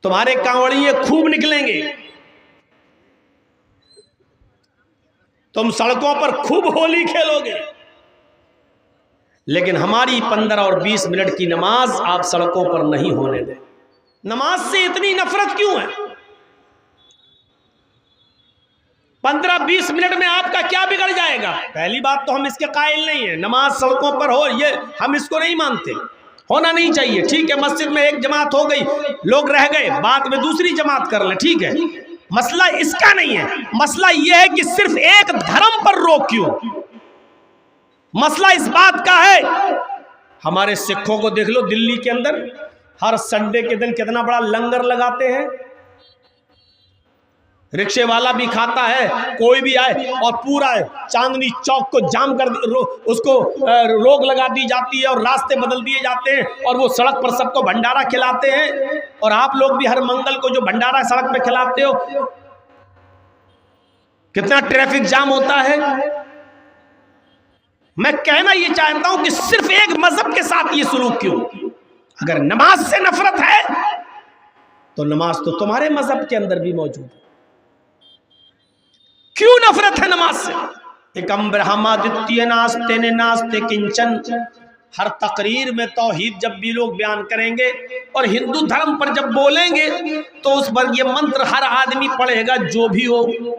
तुम्हारे कांवड़िए खूब निकलेंगे, तुम सड़कों पर खूब होली खेलोगे, लेकिन हमारी 15 और 20 मिनट की नमाज आप सड़कों पर नहीं होने दें। नमाज से इतनी नफरत क्यों है? 15-20 मिनट में आपका क्या बिगड़ जाएगा? पहली बात तो हम इसके कायल नहीं है, नमाज सड़कों पर हो, ये हम इसको नहीं मानते, होना नहीं चाहिए। ठीक है, मस्जिद में एक जमात हो गई, लोग रह गए, बाद में दूसरी जमात कर ले, ठीक है, मसला इसका नहीं है। मसला यह है कि सिर्फ एक धर्म पर रोक क्यों? मसला इस बात का है, हमारे सिखों को देख लो, दिल्ली के अंदर हर संडे के दिन कितना बड़ा लंगर लगाते हैं, रिक्शे वाला भी खाता है, कोई भी आए, और पूरा चांदनी चौक को जाम कर उसको रोक लगा दी जाती है और रास्ते बदल दिए जाते हैं, और वो सड़क पर सबको भंडारा खिलाते हैं। और आप लोग भी हर मंगल को जो भंडारा सड़क पे खिलाते हो, कितना ट्रैफिक जाम होता है। मैं कहना ये चाहता हूं कि सिर्फ एक मजहब के साथ ये सलूक क्यों? अगर नमाज से नफरत है तो नमाज तो तुम्हारे मजहब के अंदर भी मौजूद है, क्यों नफरत है नमाज से? एकम ब्रह्मा द्वितीय नास्ते ने नास्ते किंचन। हर तकरीर में तौहीद जब भी लोग बयान करेंगे और हिंदू धर्म पर जब बोलेंगे तो उस पर यह मंत्र हर आदमी पढ़ेगा, जो भी हो।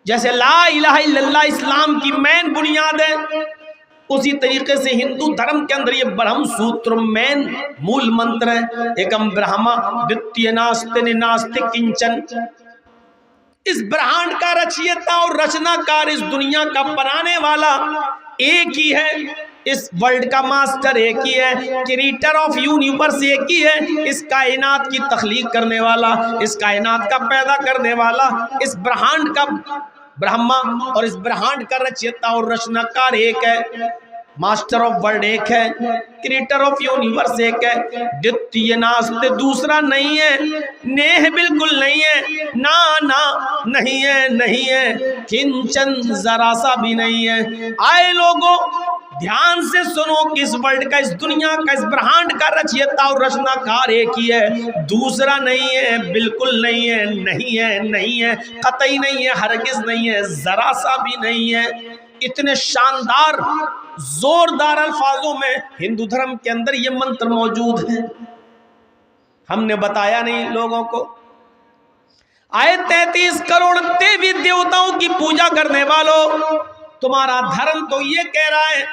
जैसे ला इलाहा इल्लल्लाह इस्लाम की मेन बुनियाद है, उसी तरीके से हिंदू धर्म के अंदर ये ब्रह्म सूत्र मेन मूल मंत्र है, एकम ब्रह्मा द्वितीय नास्ते नास्ते किंचन। इस ब्रह्मांड का रचयिता और रचनाकार, इस दुनिया का बनाने वाला एक ही है, इस वर्ल्ड का मास्टर एक ही है, क्रिएटर ऑफ यूनिवर्स एक ही है, इस कायनात की तख्लीक करने वाला, इस कायनात का पैदा करने वाला, इस ब्रह्मांड का ब्रह्मा और इस ब्रह्मांड का रचयिता और रचनाकार एक है, मास्टर ऑफ वर्ल्ड एक है, क्रिएटर ऑफ यूनिवर्स एक है, द्वितीय नास्ते दूसरा नहीं है, नेह बिल्कुल नहीं है, ना ना नहीं है, नहीं है, किंचन जरा सा भी नहीं है। आए लोगों, ध्यान से सुनो कि इस वर्ल्ड का, इस दुनिया का, इस ब्रह्मांड का रचयिता और रचनाकार एक ही है, दूसरा नहीं है, बिल्कुल नहीं है, नहीं है, नहीं है, कतई नहीं है, हरगिज नहीं है, जरा सा भी नहीं है। इतने शानदार जोरदार अल्फाजों में हिंदू धर्म के अंदर ये मंत्र मौजूद है, हमने बताया नहीं लोगों को। आए 33 करोड़ देवी देवताओं की पूजा करने वालों, तुम्हारा धर्म तो ये कह रहा है,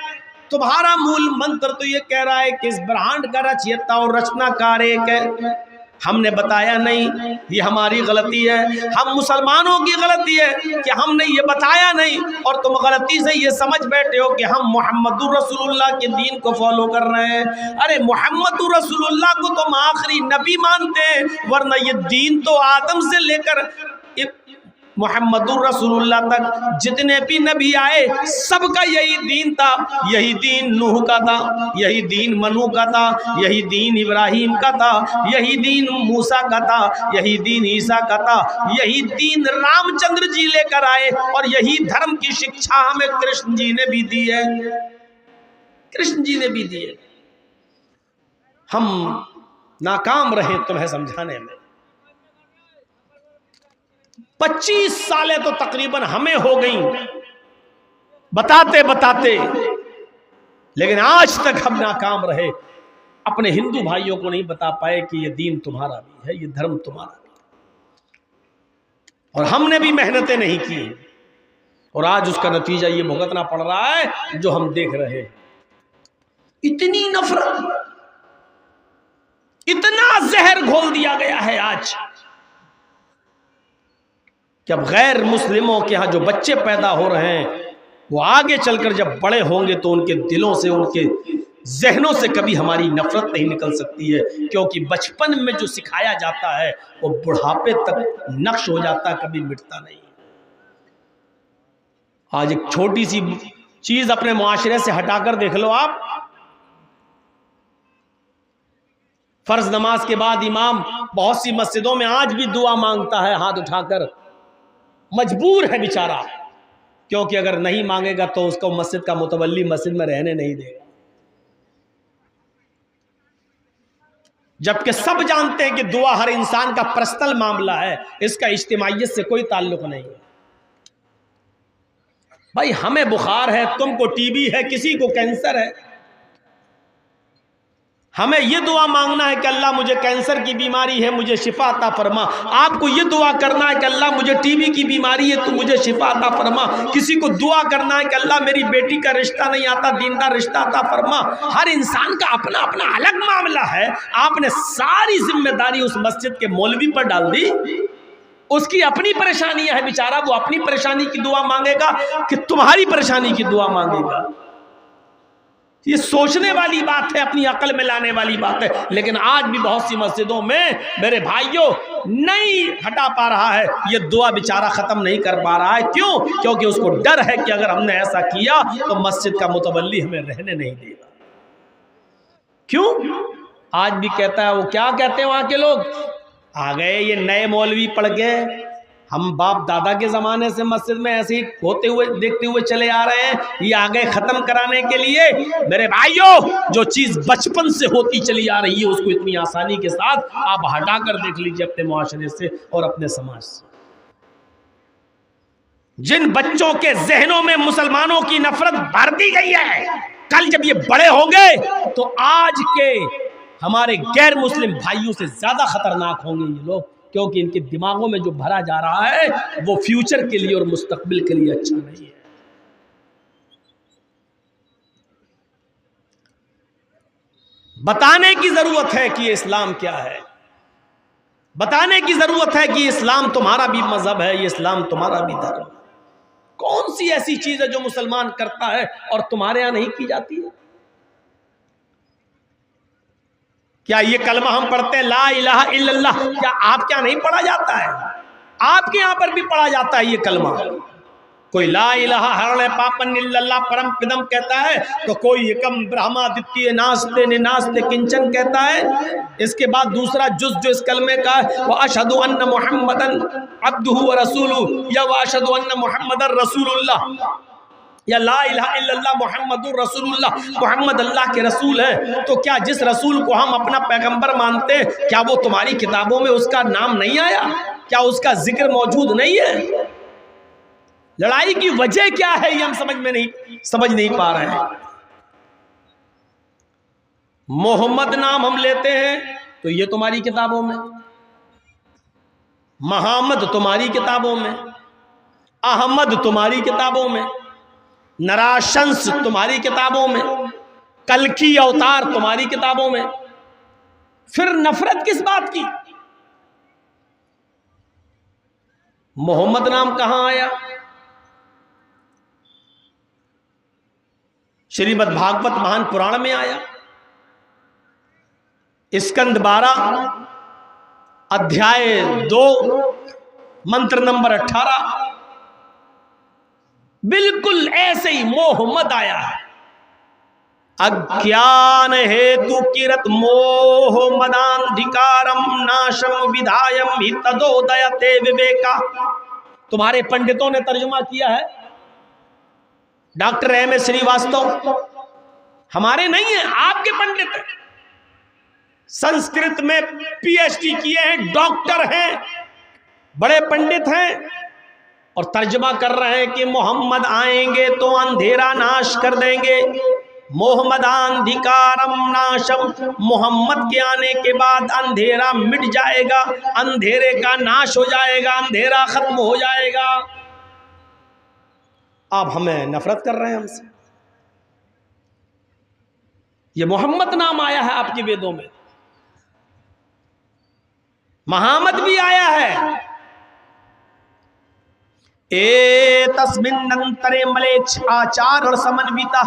तुम्हारा मूल मंत्र तो ये कह रहा है कि इस ब्रह्मांड का रचयिता और रचनाकार एक है, हमने बताया नहीं, ये हमारी गलती है, हम मुसलमानों की गलती है कि हमने ये बताया नहीं, और तुम गलती से ये समझ बैठे हो कि हम मोहम्मदुर रसूलुल्लाह के दीन को फॉलो कर रहे हैं। अरे मोहम्मदुर रसूलुल्लाह को तुम आखिरी नबी मानते हैं, वरना ये दीन तो आदम से लेकर मोहम्मदुर रसूलुल्लाह तक जितने भी नबी आए सबका यही दीन था, यही दीन नूह का था, यही दीन मनु का था, यही दीन इब्राहिम का था, यही दीन मूसा का था, यही दीन ईसा का था, यही दीन रामचंद्र जी लेकर आए, और यही धर्म की शिक्षा हमें कृष्ण जी ने भी दी है, कृष्ण जी ने भी दी है। हम नाकाम रहे तुम्हें समझाने में। 25 सालें तो तकरीबन हमें हो गई बताते बताते, लेकिन आज तक हम नाकाम रहे, अपने हिंदू भाइयों को नहीं बता पाए कि ये दीन तुम्हारा भी है, ये धर्म तुम्हारा भी है, और हमने भी मेहनतें नहीं की, और आज उसका नतीजा ये भुगतना पड़ रहा है जो हम देख रहे हैं। इतनी नफरत, इतना जहर घोल दिया गया है आज कि अब गैर मुस्लिमों के यहाँ जो बच्चे पैदा हो रहे हैं, वो आगे चलकर जब बड़े होंगे तो उनके दिलों से, उनके जहनों से कभी हमारी नफरत नहीं निकल सकती है, क्योंकि बचपन में जो सिखाया जाता है वो बुढ़ापे तक नक्श हो जाता है, कभी मिटता नहीं। आज एक छोटी सी चीज अपने मुआशरे से हटाकर देख लो आप, फर्ज नमाज के बाद इमाम बहुत सी मस्जिदों में आज भी दुआ मांगता है हाथ उठाकर, मजबूर है बेचारा, क्योंकि अगर नहीं मांगेगा तो उसको मस्जिद का मुतवल्ली मस्जिद में रहने नहीं देगा। जबकि सब जानते हैं कि दुआ हर इंसान का पर्सनल मामला है, इसका इज्तिमाइयत से कोई ताल्लुक नहीं है। भाई हमें बुखार है, तुमको टीबी है, किसी को कैंसर है, हमें यह दुआ मांगना है कि अल्लाह मुझे कैंसर की बीमारी है, मुझे शिफा अता फरमा। आपको यह दुआ करना है कि अल्लाह मुझे टीबी की बीमारी है, तो मुझे शिफा अता फरमा। किसी को दुआ करना है कि अल्लाह मेरी बेटी का रिश्ता नहीं आता, दीनदार रिश्ता अता फरमा। हर इंसान का अपना अपना अलग मामला है। आपने सारी जिम्मेदारी उस मस्जिद के मौलवी पर डाल दी। उसकी अपनी परेशानियां है बेचारा, वो अपनी परेशानी की दुआ मांगेगा कि तुम्हारी परेशानी की दुआ मांगेगा। ये सोचने वाली बात है, अपनी अकल में लाने वाली बात है। लेकिन आज भी बहुत सी मस्जिदों में मेरे भाइयों नहीं हटा पा रहा है, ये दुआ बेचारा खत्म नहीं कर पा रहा है। क्यों? क्योंकि उसको डर है कि अगर हमने ऐसा किया तो मस्जिद का मुतवल्ली हमें रहने नहीं देगा। क्यों? आज भी कहता है, वो क्या कहते हैं वहां के लोग, आ गए ये नए मौलवी पढ़ गए, हम बाप दादा के ज़माने से मस्जिद में ऐसे ही होते हुए देखते हुए चले आ रहे हैं, ये आ गए ख़त्म कराने के लिए। मेरे भाइयों, जो चीज़ बचपन से होती चली आ रही है उसको इतनी आसानी के साथ आप हटा कर देख लीजिए अपने मुआशरे से और अपने समाज से। जिन बच्चों के जहनों में मुसलमानों की नफरत भर दी गई है, कल जब ये बड़े होंगे तो आज के हमारे गैर मुस्लिम भाइयों से ज़्यादा खतरनाक होंगे ये लोग, क्योंकि इनके दिमागों में जो भरा जा रहा है वो फ्यूचर के लिए और मुस्तकबिल के लिए अच्छा नहीं है। बताने की जरूरत है कि इस्लाम क्या है, बताने की जरूरत है कि इस्लाम तुम्हारा भी मजहब है, ये इस्लाम तुम्हारा भी धर्म है। कौन सी ऐसी चीज है जो मुसलमान करता है और तुम्हारे यहां नहीं की जाती है? क्या ये कलमा हम पढ़ते हैं ला इलाहा इल्लल्लाह, क्या आपके यहाँ नहीं पढ़ा जाता है? आपके यहाँ पर भी पढ़ा जाता है ये कलमा। कोई ला इलाहा हरण पापन इल्लल्लाह परम पिदम कहता है, तो कोई एकम ब्रह्मादित्य नास्ते निनास्ते किंचन कहता है। इसके बाद दूसरा जुज जो इस कलमे का है वो अशहदु अन्ना मुहम्मदन अब्दुहु व रसूलुहु, या व अशहदु अन्ना मुहम्मदन रसूलुल्लाह, या ला इलाहा इल्लल्लाह मुहम्मदुर रसूलुल्लाह, मुहम्मद अल्लाह के रसूल हैं। तो क्या जिस रसूल को हम अपना पैगंबर मानते हैं, क्या वो तुम्हारी किताबों में उसका नाम नहीं आया? क्या उसका जिक्र मौजूद नहीं है? लड़ाई की वजह क्या है ये हम समझ नहीं पा रहे हैं। मोहम्मद नाम हम लेते हैं तो ये तुम्हारी किताबों में, मोहम्मद तुम्हारी किताबों में, अहमद तुम्हारी किताबों में, नराशंस तुम्हारी किताबों में, कल्कि अवतार तुम्हारी किताबों में। फिर नफरत किस बात की? मोहम्मद नाम कहां आया? श्रीमद् भागवत महान पुराण में आया। स्कंद 12 अध्याय 2 मंत्र नंबर 18 बिल्कुल ऐसे ही मोहम्मद आया है। अज्ञान हेतु किरत मोह मदांधिकारम नाशम विधायम हि तदोदयते विवेका। तुम्हारे पंडितों ने तर्जुमा किया है, डॉक्टर एम.ए. श्रीवास्तव हमारे नहीं है, आपके पंडित हैं, संस्कृत में पीएचडी किए हैं, डॉक्टर हैं, बड़े पंडित हैं, और तर्जमा कर रहे हैं कि मोहम्मद आएंगे तो अंधेरा नाश कर देंगे। मोहम्मदांधिकारम नाशम, मोहम्मद के आने के बाद अंधेरा मिट जाएगा, अंधेरे का नाश हो जाएगा, अंधेरा खत्म हो जाएगा। आप हमें नफरत कर रहे हैं हमसे। ये मोहम्मद नाम आया है आपके वेदों में, मोहम्मद भी आया है। ए तस्मिन्नंतरे मलेच्छ आचार और समन्विता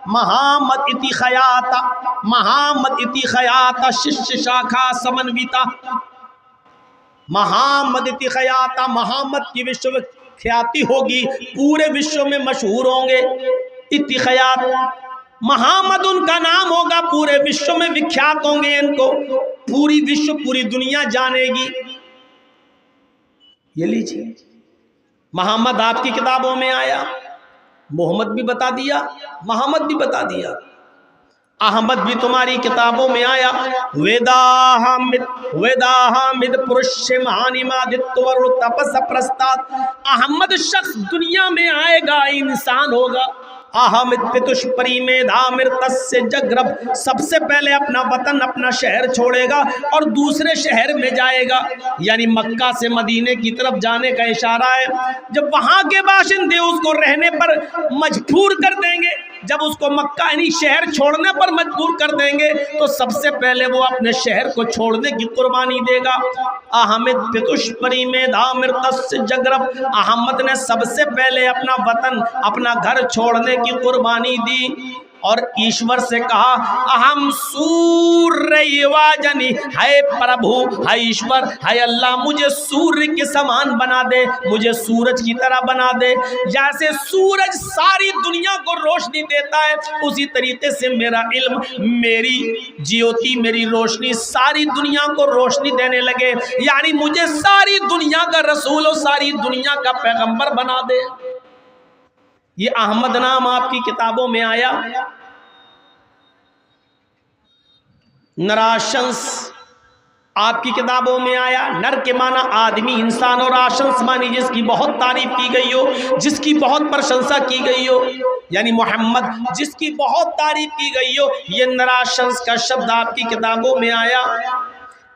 महामत इति खयाता, महामत इति खयाता शिष्य शाखा समन्विता। महामत इति खयाता, महामत की विश्व ख्याति होगी, पूरे विश्व में मशहूर होंगे। इति खयात, महामद उनका नाम होगा, पूरे विश्व में विख्यात होंगे, इनको पूरी विश्व पूरी दुनिया जानेगी। ये लीजिए, मोहम्मद आपकी किताबों में आया, मोहम्मद भी बता दिया, मोहम्मद भी बता दिया। अहमद भी तुम्हारी किताबों में आया। वेदाहामिद पुरुष महानिमादित्वर तपस प्रस्ताद। अहमद शख्स दुनिया में आएगा, इंसान होगा। अहमित पितुष्परी मेधामृतस्य जगरब, सबसे पहले अपना वतन अपना शहर छोड़ेगा और दूसरे शहर में जाएगा, यानी मक्का से मदीने की तरफ जाने का इशारा है। जब वहां के बाशिंदे उसको रहने पर मजबूर कर देंगे, जब उसको मक्का यानी शहर छोड़ने पर मजबूर कर देंगे, तो सबसे पहले वो अपने शहर को छोड़ने की कुर्बानी देगा। अहमद पितुष्परी मेधामृतस्य जगरब, अहमद ने सबसे पहले अपना वतन अपना घर छोड़ने की कुर्बानी दी और ईश्वर से कहा, अहम सूर्यवाजनी, है प्रभु, है ईश्वर, है अल्लाह, मुझे सूर्य के समान बना दे, मुझे सूरज की तरह बना दे। जैसे सूरज सारी दुनिया को रोशनी देता है, उसी तरीके से मेरा इल्म, मेरी ज्योति, मेरी रोशनी सारी दुनिया को रोशनी देने लगे, यानी मुझे सारी दुनिया का रसूल और सारी दुनिया का पैगंबर बना दे। ये अहमद नाम आपकी किताबों में आया। नराशंस आपकी किताबों में आया। नर के माना आदमी, इंसान, और आशंस मानी जिसकी बहुत तारीफ की गई हो, जिसकी बहुत प्रशंसा की गई हो, यानी मोहम्मद जिसकी बहुत तारीफ की गई हो। ये नराशंस का शब्द आपकी किताबों में आया।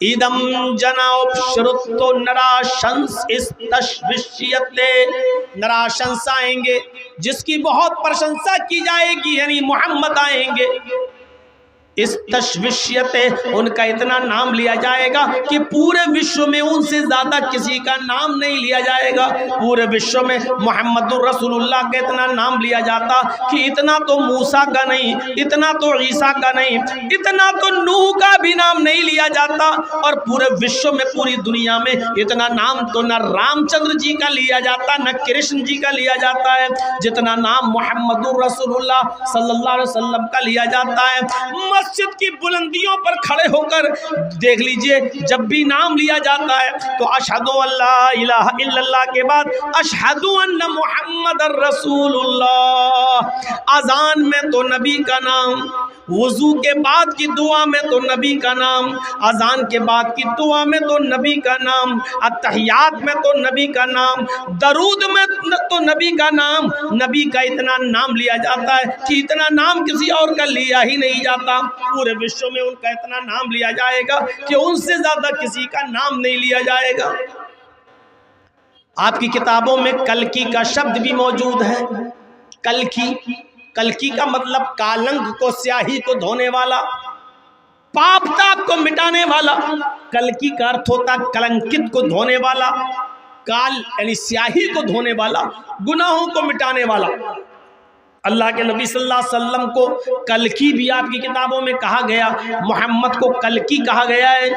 इदम जनाब श्रुतो नराशंस इस्तशविष्यते, नराशंस आएंगे जिसकी बहुत प्रशंसा की जाएगी, यानी मोहम्मद आएंगे। इस तशविष्यते, उनका इतना नाम लिया जाएगा कि पूरे विश्व में उनसे ज़्यादा किसी का नाम नहीं लिया जाएगा। पूरे विश्व में मोहम्मदुर रसूलुल्लाह का इतना नाम लिया जाता कि इतना तो मूसा का नहीं, इतना तो ईसा का नहीं, इतना तो नूह का भी नाम नहीं लिया जाता। और पूरे विश्व में, पूरी दुनिया में इतना नाम तो न रामचंद्र जी का लिया जाता, न कृष्ण जी का लिया जाता है, जितना नाम मोहम्मदुर रसूलुल्लाह सल्लल्लाहु अलैहि वसल्लम का लिया जाता है। मस्जिद की बुलंदियों पर खड़े होकर देख लीजिए, जब भी नाम लिया जाता है तो अशहदु अल्ला इलाहा इल्लल्लाह के बाद अशहदु अन्ना मुहम्मदर रसूलुल्लाह। अजान में तो नबी का नाम, वुजू के बाद की दुआ में तो नबी का नाम, अजान के बाद की दुआ में तो नबी का नाम, अत्तहियात में तो नबी का नाम, दरूद में तो नबी का नाम। नबी का इतना नाम लिया जाता है कि इतना नाम किसी और का लिया ही नहीं जाता। पूरे विश्व में उनका इतना नाम लिया जाएगा कि उनसे ज्यादा किसी का नाम नहीं लिया जाएगा। आपकी किताबों में कल्कि का शब्द भी मौजूद है। कल्कि, कल्कि का मतलब कालंक को, स्याही को धोने वाला, पाप ताप को मिटाने वाला। कल्कि का अर्थ होता कलंकित को धोने वाला, काल यानी स्याही को धोने वाला, गुनाहों को मिटाने वाला। अल्लाह के नबी सल्लल्लाहु अलैहि वसल्लम को कल्कि भी आपकी किताबों में कहा गया, मोहम्मद को कल्कि कहा गया है।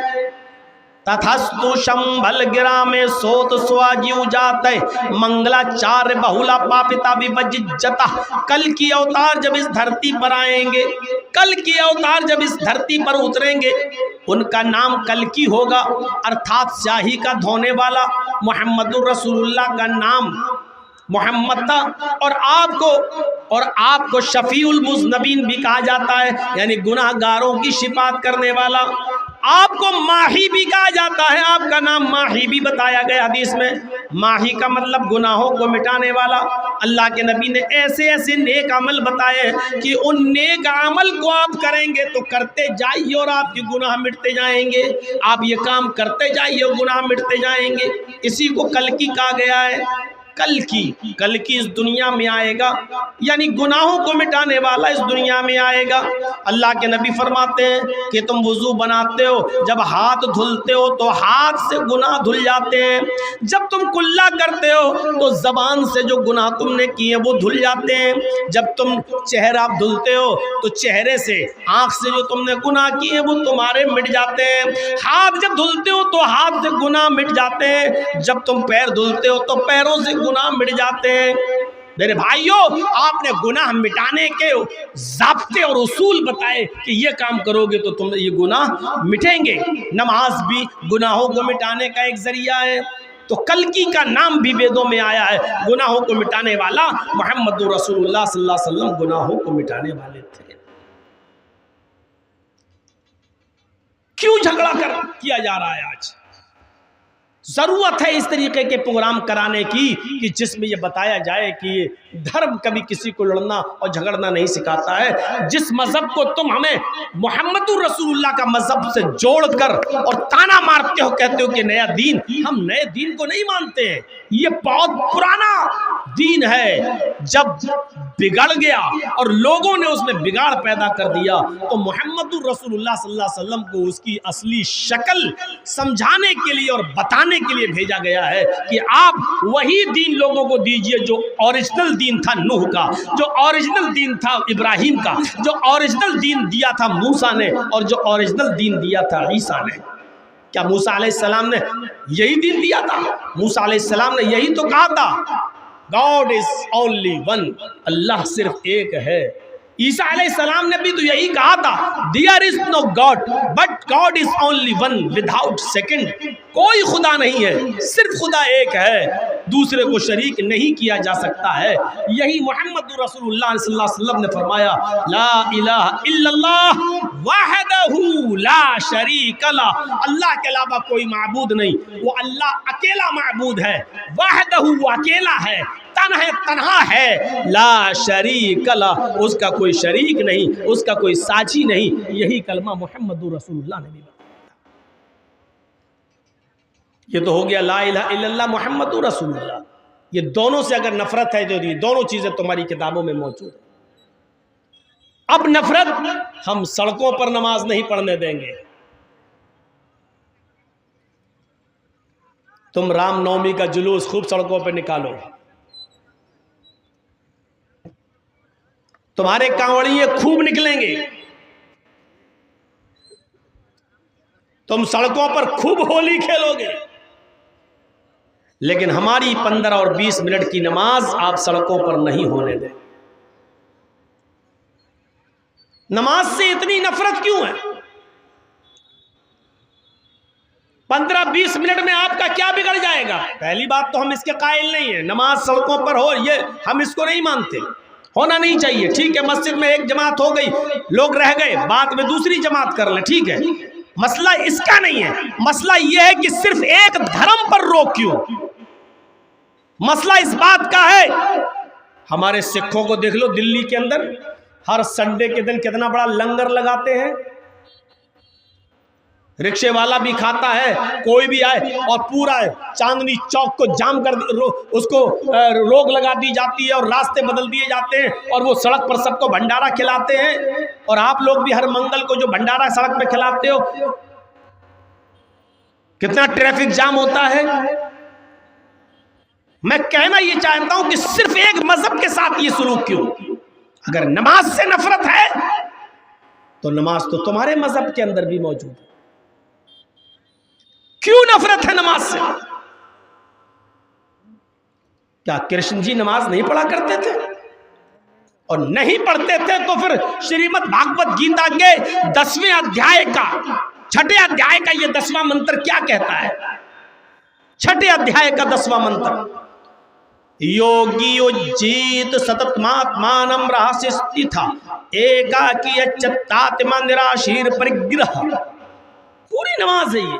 तथस्तु शंभल गिरा में सोत स्वाजीव जाते मंगलाचार्य बहुला पापिता विभज्जता। कल की अवतार जब इस धरती पर आएंगे, कल की अवतार जब इस धरती पर उतरेंगे, उनका नाम कल्कि होगा, अर्थात स्याही का धोने वाला। मोहम्मदुर रसूलुल्लाह का नाम मोहम्मद था। और आपको शफीउल मुज़नबीन भी कहा जाता है, यानी गुनाहगारों की शिफात करने वाला। आपको माही भी कहा जाता है, आपका नाम माही भी बताया गया हदीस में। माही का मतलब गुनाहों को मिटाने वाला। अल्लाह के नबी ने ऐसे ऐसे नेक अमल बताए कि उन नेक अमल को आप करेंगे तो करते जाइए और आपके गुनाह मिटते जाएंगे। आप ये काम करते जाइए और गुनाह मिटते जाएंगे। इसी को कल्कि कहा गया है। कल्कि इस दुनिया में आएगा, यानी गुनाहों को मिटाने वाला इस दुनिया में आएगा। अल्लाह के नबी फरमाते हैं कि तुम वुजू बनाते हो, जब हाथ धुलते हो तो हाथ से गुनाह धुल जाते हैं। जब तुम कुल्ला करते हो तो जबान से जो गुनाह तुमने किए वो धुल जाते हैं। जब तुम चेहरा धुलते हो तो चेहरे से, आँख से जो तुमने गुनाह किए वो तुम्हारे मिट जाते हैं। हाथ जब धुलते हो तो हाथ से गुनाह मिट जाते हैं। जब तुम पैर धुलते हो तो पैरों से गुनाह मिट जाते हैं। मेरे भाइयों, आपने गुनाह मिटाने के ज़ाब्ते और उसूल बताए कि ये काम करोगे तो तुम ये गुनाह मिटेंगे। नमाज भी गुनाहों को मिटाने का एक जरिया है। तो कल्कि का नाम भी वेदों में आया है, गुनाहों को मिटाने वाला। मोहम्मद रसूलुल्लाह सल्लल्लाहु अलैहि वसल्लम गुनाहों को मिटाने वाले थे। क्यों झगड़ा किया जा रहा है? आज जरूरत है इस तरीके के प्रोग्राम कराने की कि जिसमें यह बताया जाए कि ये धर्म कभी किसी को लड़ना और झगड़ना नहीं सिखाता है। जिस मजहब को तुम हमें मोहम्मदुर रसूलुल्लाह का मजहब से जोड़कर और ताना मारते हो, कहते हो कि नया दीन, हम नए दीन को नहीं मानते हैं। ये बहुत पुराना दीन है। जब बिगड़ गया और लोगों ने उसमें बिगाड़ पैदा कर दिया तो मोहम्मदुर रसूलुल्लाह सल्लल्लाहु अलैहि वसल्लम को उसकी असली शक्ल समझाने के लिए और बताने के लिए भेजा गया है कि आप वही दीन लोगों को दीजिए जो ओरिजिनल दीन था नूह का, जो ओरिजिनल दीन था इब्राहिम का, जो ओरिजिनल दीन दिया था मूसा ने और जो ओरिजिनल दीन दिया था ईसा ने। क्या मूसा अलैहिस्सलाम ने यही दीन दिया था? मूसा अलैहिस्सलाम ने यही तो कहा था, गॉड इज ओनली वन, अल्लाह सिर्फ एक है। ईसा अलैहिस्सलाम ने भी तो यही कहा था, there is no God but God is only one without second. कोई खुदा नहीं है, सिर्फ खुदा एक है, दूसरे को शरीक नहीं किया जा सकता है। यही मोहम्मद रसूलुल्लाह सल्लल्लाहु अलैहि वसल्लम ने फरमाया, ला इलाहा इल्लल्लाह वहदहू ला शरीक लह, अल्लाह के अलावा कोई माबूद नहीं, वो अल्लाह अकेला माबूद है, वहदहू अकेला है, तन्हा है, ला शरीक लह, उसका कोई शरीक नहीं, उसका कोई साझी नहीं। यही कलमा मोहम्मदुर रसूलुल्लाह ने भी बताया। ये तो हो गया ला इलाहा इल्लल्लाह मोहम्मदुर रसूलुल्लाह। ये दोनों से अगर नफरत है तो ये दोनों चीजें तुम्हारी किताबों में मौजूद है। अब नफरत हम सड़कों पर नमाज नहीं पढ़ने देंगे। तुम रामनवमी का जुलूस खूब सड़कों पर निकालो, तुम्हारे कांवड़िए खूब निकलेंगे, तुम सड़कों पर खूब होली खेलोगे, लेकिन हमारी 15 और 20 मिनट की नमाज आप सड़कों पर नहीं होने दें। नमाज से इतनी नफरत क्यों है? 15-20 मिनट में आपका क्या बिगड़ जाएगा? पहली बात तो हम इसके कायल नहीं है, नमाज सड़कों पर हो ये हम इसको नहीं मानते, होना नहीं चाहिए। ठीक है, मस्जिद में एक जमात हो गई, लोग रह गए, बाद में दूसरी जमात कर ले, ठीक है, मसला इसका नहीं है। मसला यह है कि सिर्फ एक धर्म पर रोक क्यों? मसला इस बात का है, हमारे सिखों को देख लो, दिल्ली के अंदर हर संडे के दिन कितना बड़ा लंगर लगाते हैं, रिक्शे वाला भी खाता है, कोई भी आए, और पूरा चांदनी चौक को जाम कर उसको रोक लगा दी जाती है और रास्ते बदल दिए जाते हैं और वो सड़क पर सबको भंडारा खिलाते हैं। और आप लोग भी हर मंगल को जो भंडारा सड़क पे खिलाते हो, कितना ट्रैफिक जाम होता है। मैं कहना ये चाहता हूं कि सिर्फ एक मजहब के साथ ये सलूक क्यों? अगर नमाज से नफरत है तो नमाज तो तुम्हारे मजहब के अंदर भी मौजूद है। क्यों नफरत है नमाज से? क्या कृष्ण जी नमाज नहीं पढ़ा करते थे? और नहीं पढ़ते थे तो फिर श्रीमद् भागवत गीता के 10वें अध्याय का 6ठे अध्याय का ये 10वां मंत्र क्या कहता है? 6ठे अध्याय का 10वां मंत्र, योगी उज्जीत सततमात्मानं रहस्य स्थिता एकाकी अच्युतात्मा निराशीर परिग्रह। पूरी नमाज है ये।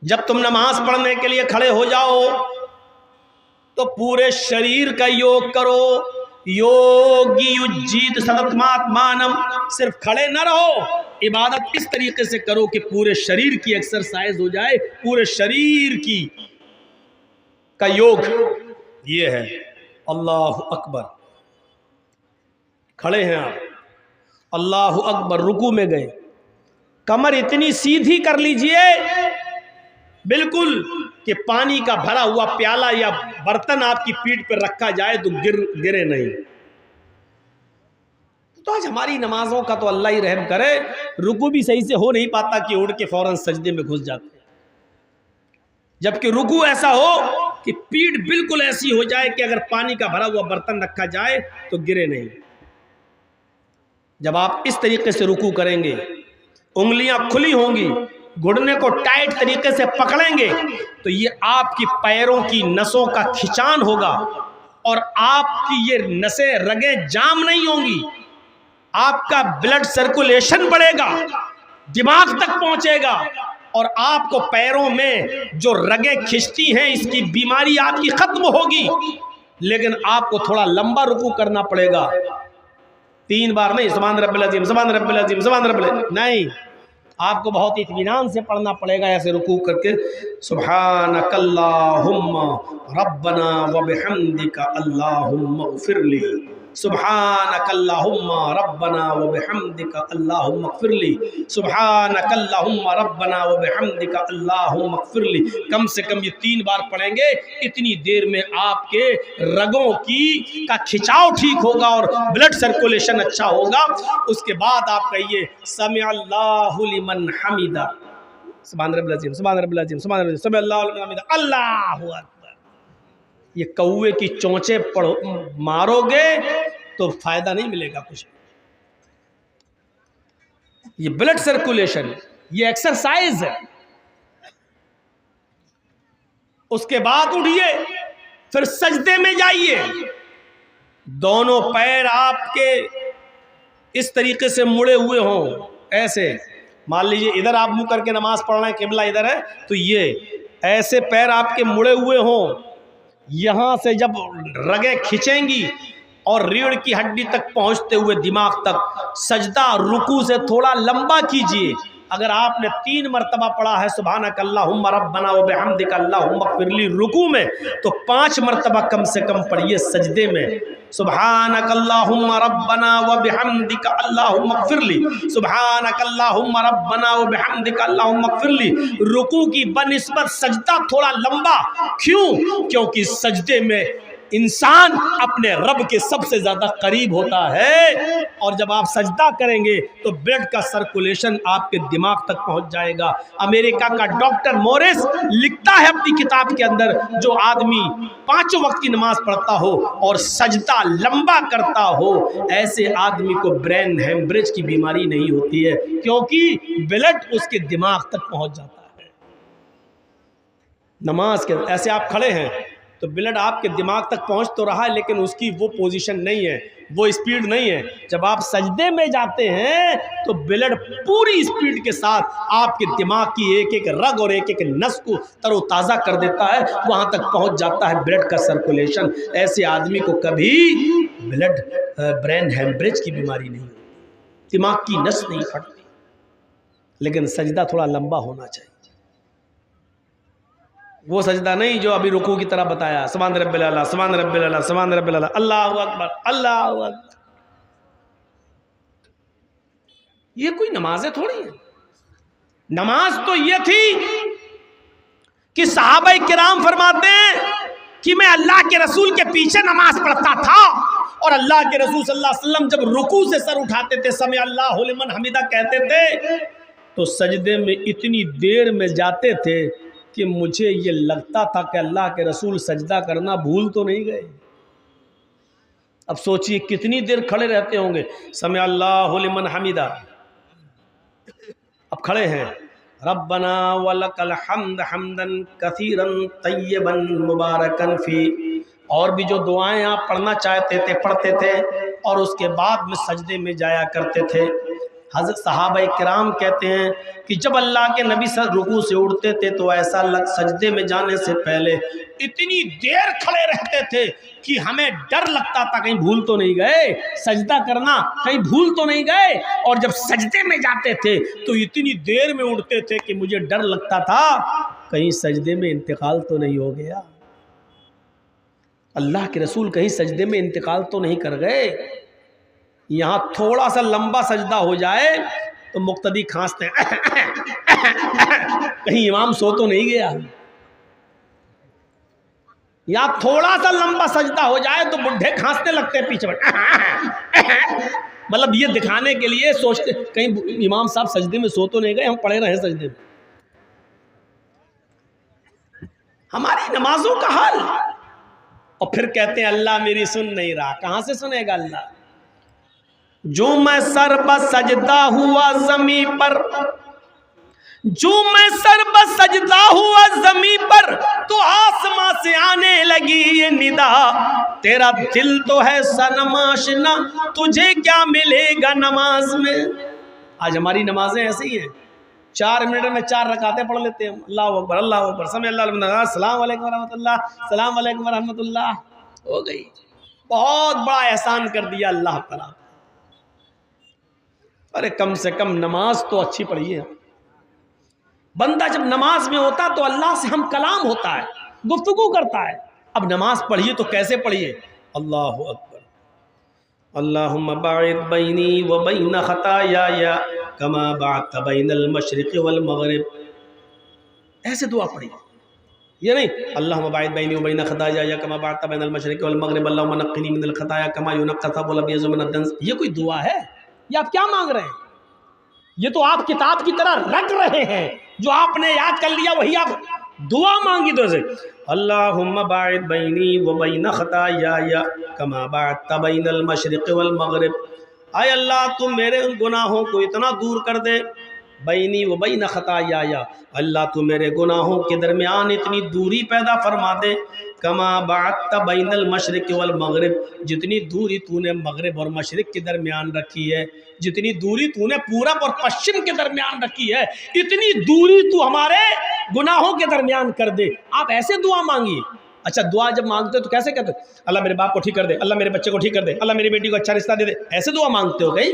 जब तुम नमाज पढ़ने के लिए खड़े हो जाओ तो पूरे शरीर का योग करो। योगी उज्जीत सततमात्मानं, सिर्फ खड़े न रहो, इबादत इस तरीके से करो कि पूरे शरीर की एक्सरसाइज हो जाए, पूरे शरीर की का योग ये है। अल्लाहु अकबर, खड़े हैं आप, अल्लाहु अकबर, रुकू में गए, कमर इतनी सीधी कर लीजिए बिल्कुल कि पानी का भरा हुआ प्याला या बर्तन आपकी पीठ पर रखा जाए तो गिरे नहीं। तो आज हमारी नमाजों का तो अल्लाह ही रहम करे, रुकू भी सही से हो नहीं पाता कि उड़ के फौरन सजदे में घुस जाते हैं। जबकि रुकू ऐसा हो कि पीठ बिल्कुल ऐसी हो जाए कि अगर पानी का भरा हुआ बर्तन रखा जाए तो गिरे नहीं। जब आप इस तरीके से रुकू करेंगे, उंगलियां खुली होंगी, घुटने को टाइट तरीके से पकड़ेंगे, तो ये आपकी पैरों की नसों का खिंचान होगा और आपकी ये नसें रगें जाम नहीं होंगी, आपका ब्लड सर्कुलेशन बढ़ेगा, दिमाग तक पहुंचेगा और आपको पैरों में जो रगें खिंचती हैं इसकी बीमारी आपकी खत्म होगी। लेकिन आपको थोड़ा लंबा रुकू करना पड़ेगा, 3 बार नहीं, सुभान रब्बिल अज़ीम, सुभान रब्बिल अज़ीम, सुभान रब्बिल, नहीं, आपको बहुत इत्मीनान से पढ़ना पड़ेगा ऐसे रुकू करके। सुब्हानकल्लाहुम्मा रब्बना व बिहम्दिका अल्लाहुम्मा इग़फिरली, सुब्हानकल्लाहुम्मा रब्बना व बिहम्दिका अल्लाहुम्मा इग़फिरली, सुब्हानकल्लाहुम्मा रब्बना व बिहम्दिका अल्लाहुम्मा इग़फिरली। कम से कम ये 3 बार पढ़ेंगे, इतनी देर में आपके रगों का खिंचाव ठीक होगा और ब्लड सर्कुलेशन अच्छा होगा। उसके बाद आप कहिए समिअल्लाहु लिमन हमिदा, सुभान रब्बिल अज़ीम, सुभान रब्बिल अज़ीम, सुभान रब्बिल, समिअल्लाहु लिमन हमिदा, अल्लाहु अकबर। ये कौवे की चोंचे मारोगे तो फायदा नहीं मिलेगा कुछ। ये ब्लड सर्कुलेशन, ये एक्सरसाइज है। उसके बाद उठिए, फिर सजदे में जाइए, दोनों पैर आपके इस तरीके से मुड़े हुए हों, ऐसे मान लीजिए इधर आप मुंह करके नमाज पढ़ रहे हैं, किबला इधर है, तो ये ऐसे पैर आपके मुड़े हुए हों। यहाँ से जब रगें खिंचेंगी और रीढ़ की हड्डी तक पहुँचते हुए दिमाग तक, सजदा रुकू से थोड़ा लंबा कीजिए। अगर आपने 3 मरतबा पढ़ा है सुब्हानकल्लाहुम्मा रब्बना व बिहम्दिका अल्लाहुम्मा इग़फिरली रुकू में, तो 5 मरतबा कम से कम पढ़िए सजदे में। सुब्हानकल्लाहुम्मा रब्बना व बिहम्दिका अल्लाहुम्मा इग़फिरली, सुब्हानकल्लाहुम्मा रब्बना व बिहम्दिका अल्लाहुम्मा इग़फिरली। रुकू की बनिस्बत सजदा थोड़ा लंबा, क्यों? क्योंकि सजदे में इंसान अपने रब के सबसे ज़्यादा करीब होता है, और जब आप सजदा करेंगे तो ब्लड का सर्कुलेशन आपके दिमाग तक पहुंच जाएगा। अमेरिका का डॉक्टर मोरिस लिखता है अपनी किताब के अंदर, जो आदमी 5 वक्त की नमाज पढ़ता हो और सजदा लंबा करता हो, ऐसे आदमी को ब्रेन हेमरेज की बीमारी नहीं होती है, क्योंकि ब्लड उसके दिमाग तक पहुंच जाता है। नमाज के ऐसे आप खड़े हैं तो ब्लड आपके दिमाग तक पहुंच तो रहा है, लेकिन उसकी वो पोजीशन नहीं है, वो स्पीड नहीं है। जब आप सजदे में जाते हैं तो ब्लड पूरी स्पीड के साथ आपके दिमाग की एक एक रग और एक एक नस को तरोताज़ा कर देता है, वहां तक पहुंच जाता है ब्लड का सर्कुलेशन। ऐसे आदमी को कभी ब्रेन हेमरेज की बीमारी नहीं होती, दिमाग की नस नहीं फटती। लेकिन सजदा थोड़ा लंबा होना चाहिए, वो सजदा नहीं जो अभी रुकू की तरह बताया, सुभान रब्बिल आला, सुभान रब्बिल आला, सुभान रब्बिल आला, अल्लाहु अकबर, अल्लाहु अकबर। ये कोई नमाजें थोड़ी है। नमाज तो ये थी कि सहाबा किराम फरमाते हैं कि मैं अल्लाह के रसूल के पीछे नमाज पढ़ता था, और अल्लाह के रसूल सल्लल्लाहु अलैहि वसल्लम जब रुकू से सर उठाते थे, समी अल्लाहु लिमन हमिदा कहते थे, तो सजदे में इतनी देर में जाते थे कि मुझे ये लगता था कि अल्लाह के रसूल सजदा करना भूल तो नहीं गए। अब सोचिए कितनी देर खड़े रहते होंगे। समी अल्लाहु लिमन हमिदा, अब खड़े हैं, रब्बना वलकल हम्द हम्दन कसीरन तय्यबन मुबारकन फी, और भी जो दुआएं आप पढ़ना चाहते थे पढ़ते थे, और उसके बाद में सजदे में जाया करते थे। हज़रत सहाबा किराम कहते हैं कि जब अल्लाह के नबी सर रुकू से उठते थे तो ऐसा सजदे में जाने से पहले इतनी देर खड़े रहते थे कि हमें डर लगता था कहीं भूल तो नहीं गए, सजदा करना कहीं भूल तो नहीं गए। और जब सजदे में जाते थे तो इतनी देर में उठते थे कि मुझे डर लगता था कहीं सजदे में इंतकाल तो नहीं हो गया, अल्लाह के रसूल कहीं सजदे में इंतकाल तो नहीं कर गए। यहाँ थोड़ा सा लंबा सजदा हो जाए तो मुक्तदी खांसते हैं कहीं इमाम सो तो नहीं गया। यहाँ थोड़ा सा लंबा सजदा हो जाए तो बुढ़े खांसने लगते हैं पीछे मतलब ये दिखाने के लिए सोचते कहीं इमाम साहब सजदे में सो तो नहीं गए, हम पढ़े रहे सजदे में। हमारी नमाजों का हाल, और फिर कहते हैं अल्लाह मेरी सुन नहीं रहा। कहां से सुनेगा अल्लाह? जो मैं सरब सजदा हुआ जमी पर, जो मैं सरब सजदा हुआ जमी पर, तो आसमां से आने लगी ये निदा, तेरा दिल तो है सनमाशना, तुझे क्या मिलेगा नमाज में। आज हमारी नमाजें ऐसी हैं, 4 मिनट में 4 रकातें पढ़ लेते हैं। अल्लाह अकबर अल्लाह अकबर, समय अल्लाह, अस्सलाम वालेकुम रहमतुल्लाह, सलाम वालेकुम रहमतुल्लाह, हो गई। बहुत बड़ा एहसान कर दिया अल्लाह ताला। अरे कम से कम नमाज तो अच्छी पढ़िए। बंदा जब नमाज में होता तो अल्लाह से हम कलाम होता है, गुफ्तगू करता है। अब नमाज पढ़िए तो कैसे पढ़िए? अल्लाहु अकबर, अल्लाहुम्मा बाइद बैनी व बैन खताया कमा बाअत बैनल मशरिक़ वल मग़रिब, ऐसे दुआ पढ़िए। ये नहीं अल्लाहुम्मा बाइद बैनी व बैन खताया कमा बाअत बैनल मशरिक़ वल मग़रिब अल्लाहुम्मा नक़्क़िनी मिनल खताया कमा युनक़्क़ा थौबुल अबयज़ु मिनद दनस। ये कोई दुआ है? ये आप क्या मांग रहे हैं? ये तो आप किताब की तरह रट रहे हैं। जो आपने याद कर लिया वही आप दुआ मांगी। तो से अल्लाहुम्मा बाइद बैनी व बैन खताया कमा बाअत बैनल मशरिक़ वल मग़रिब, आय अल्लाह तुम मेरे उन गुनाहों को इतना दूर कर दे, बैनी व बैन खताया, अल्लाह तू मेरे गुनाहों के दरमियान इतनी दूरी पैदा फरमा दे, कमा बाअत बैनल मशरिक़ वल मग़रिब, जितनी दूरी तूने मगरिब और मशरिक़ के दरमियान रखी है, जितनी दूरी तूने पूरब और पश्चिम के दरमियान रखी है, इतनी दूरी तू हमारे गुनाहों के दरमियान कर दे। आप ऐसे दुआ मांगिए। अच्छा, दुआ जब मांगते हो तो कैसे कहते हो? अल्लाह मेरे बाप को ठीक कर दे, अल्लाह मेरे बच्चे को ठीक कर दे, अल्लाह मेरी बेटी को अच्छा रिश्ता दे दे, ऐसे दुआ मांगते हो कहीं?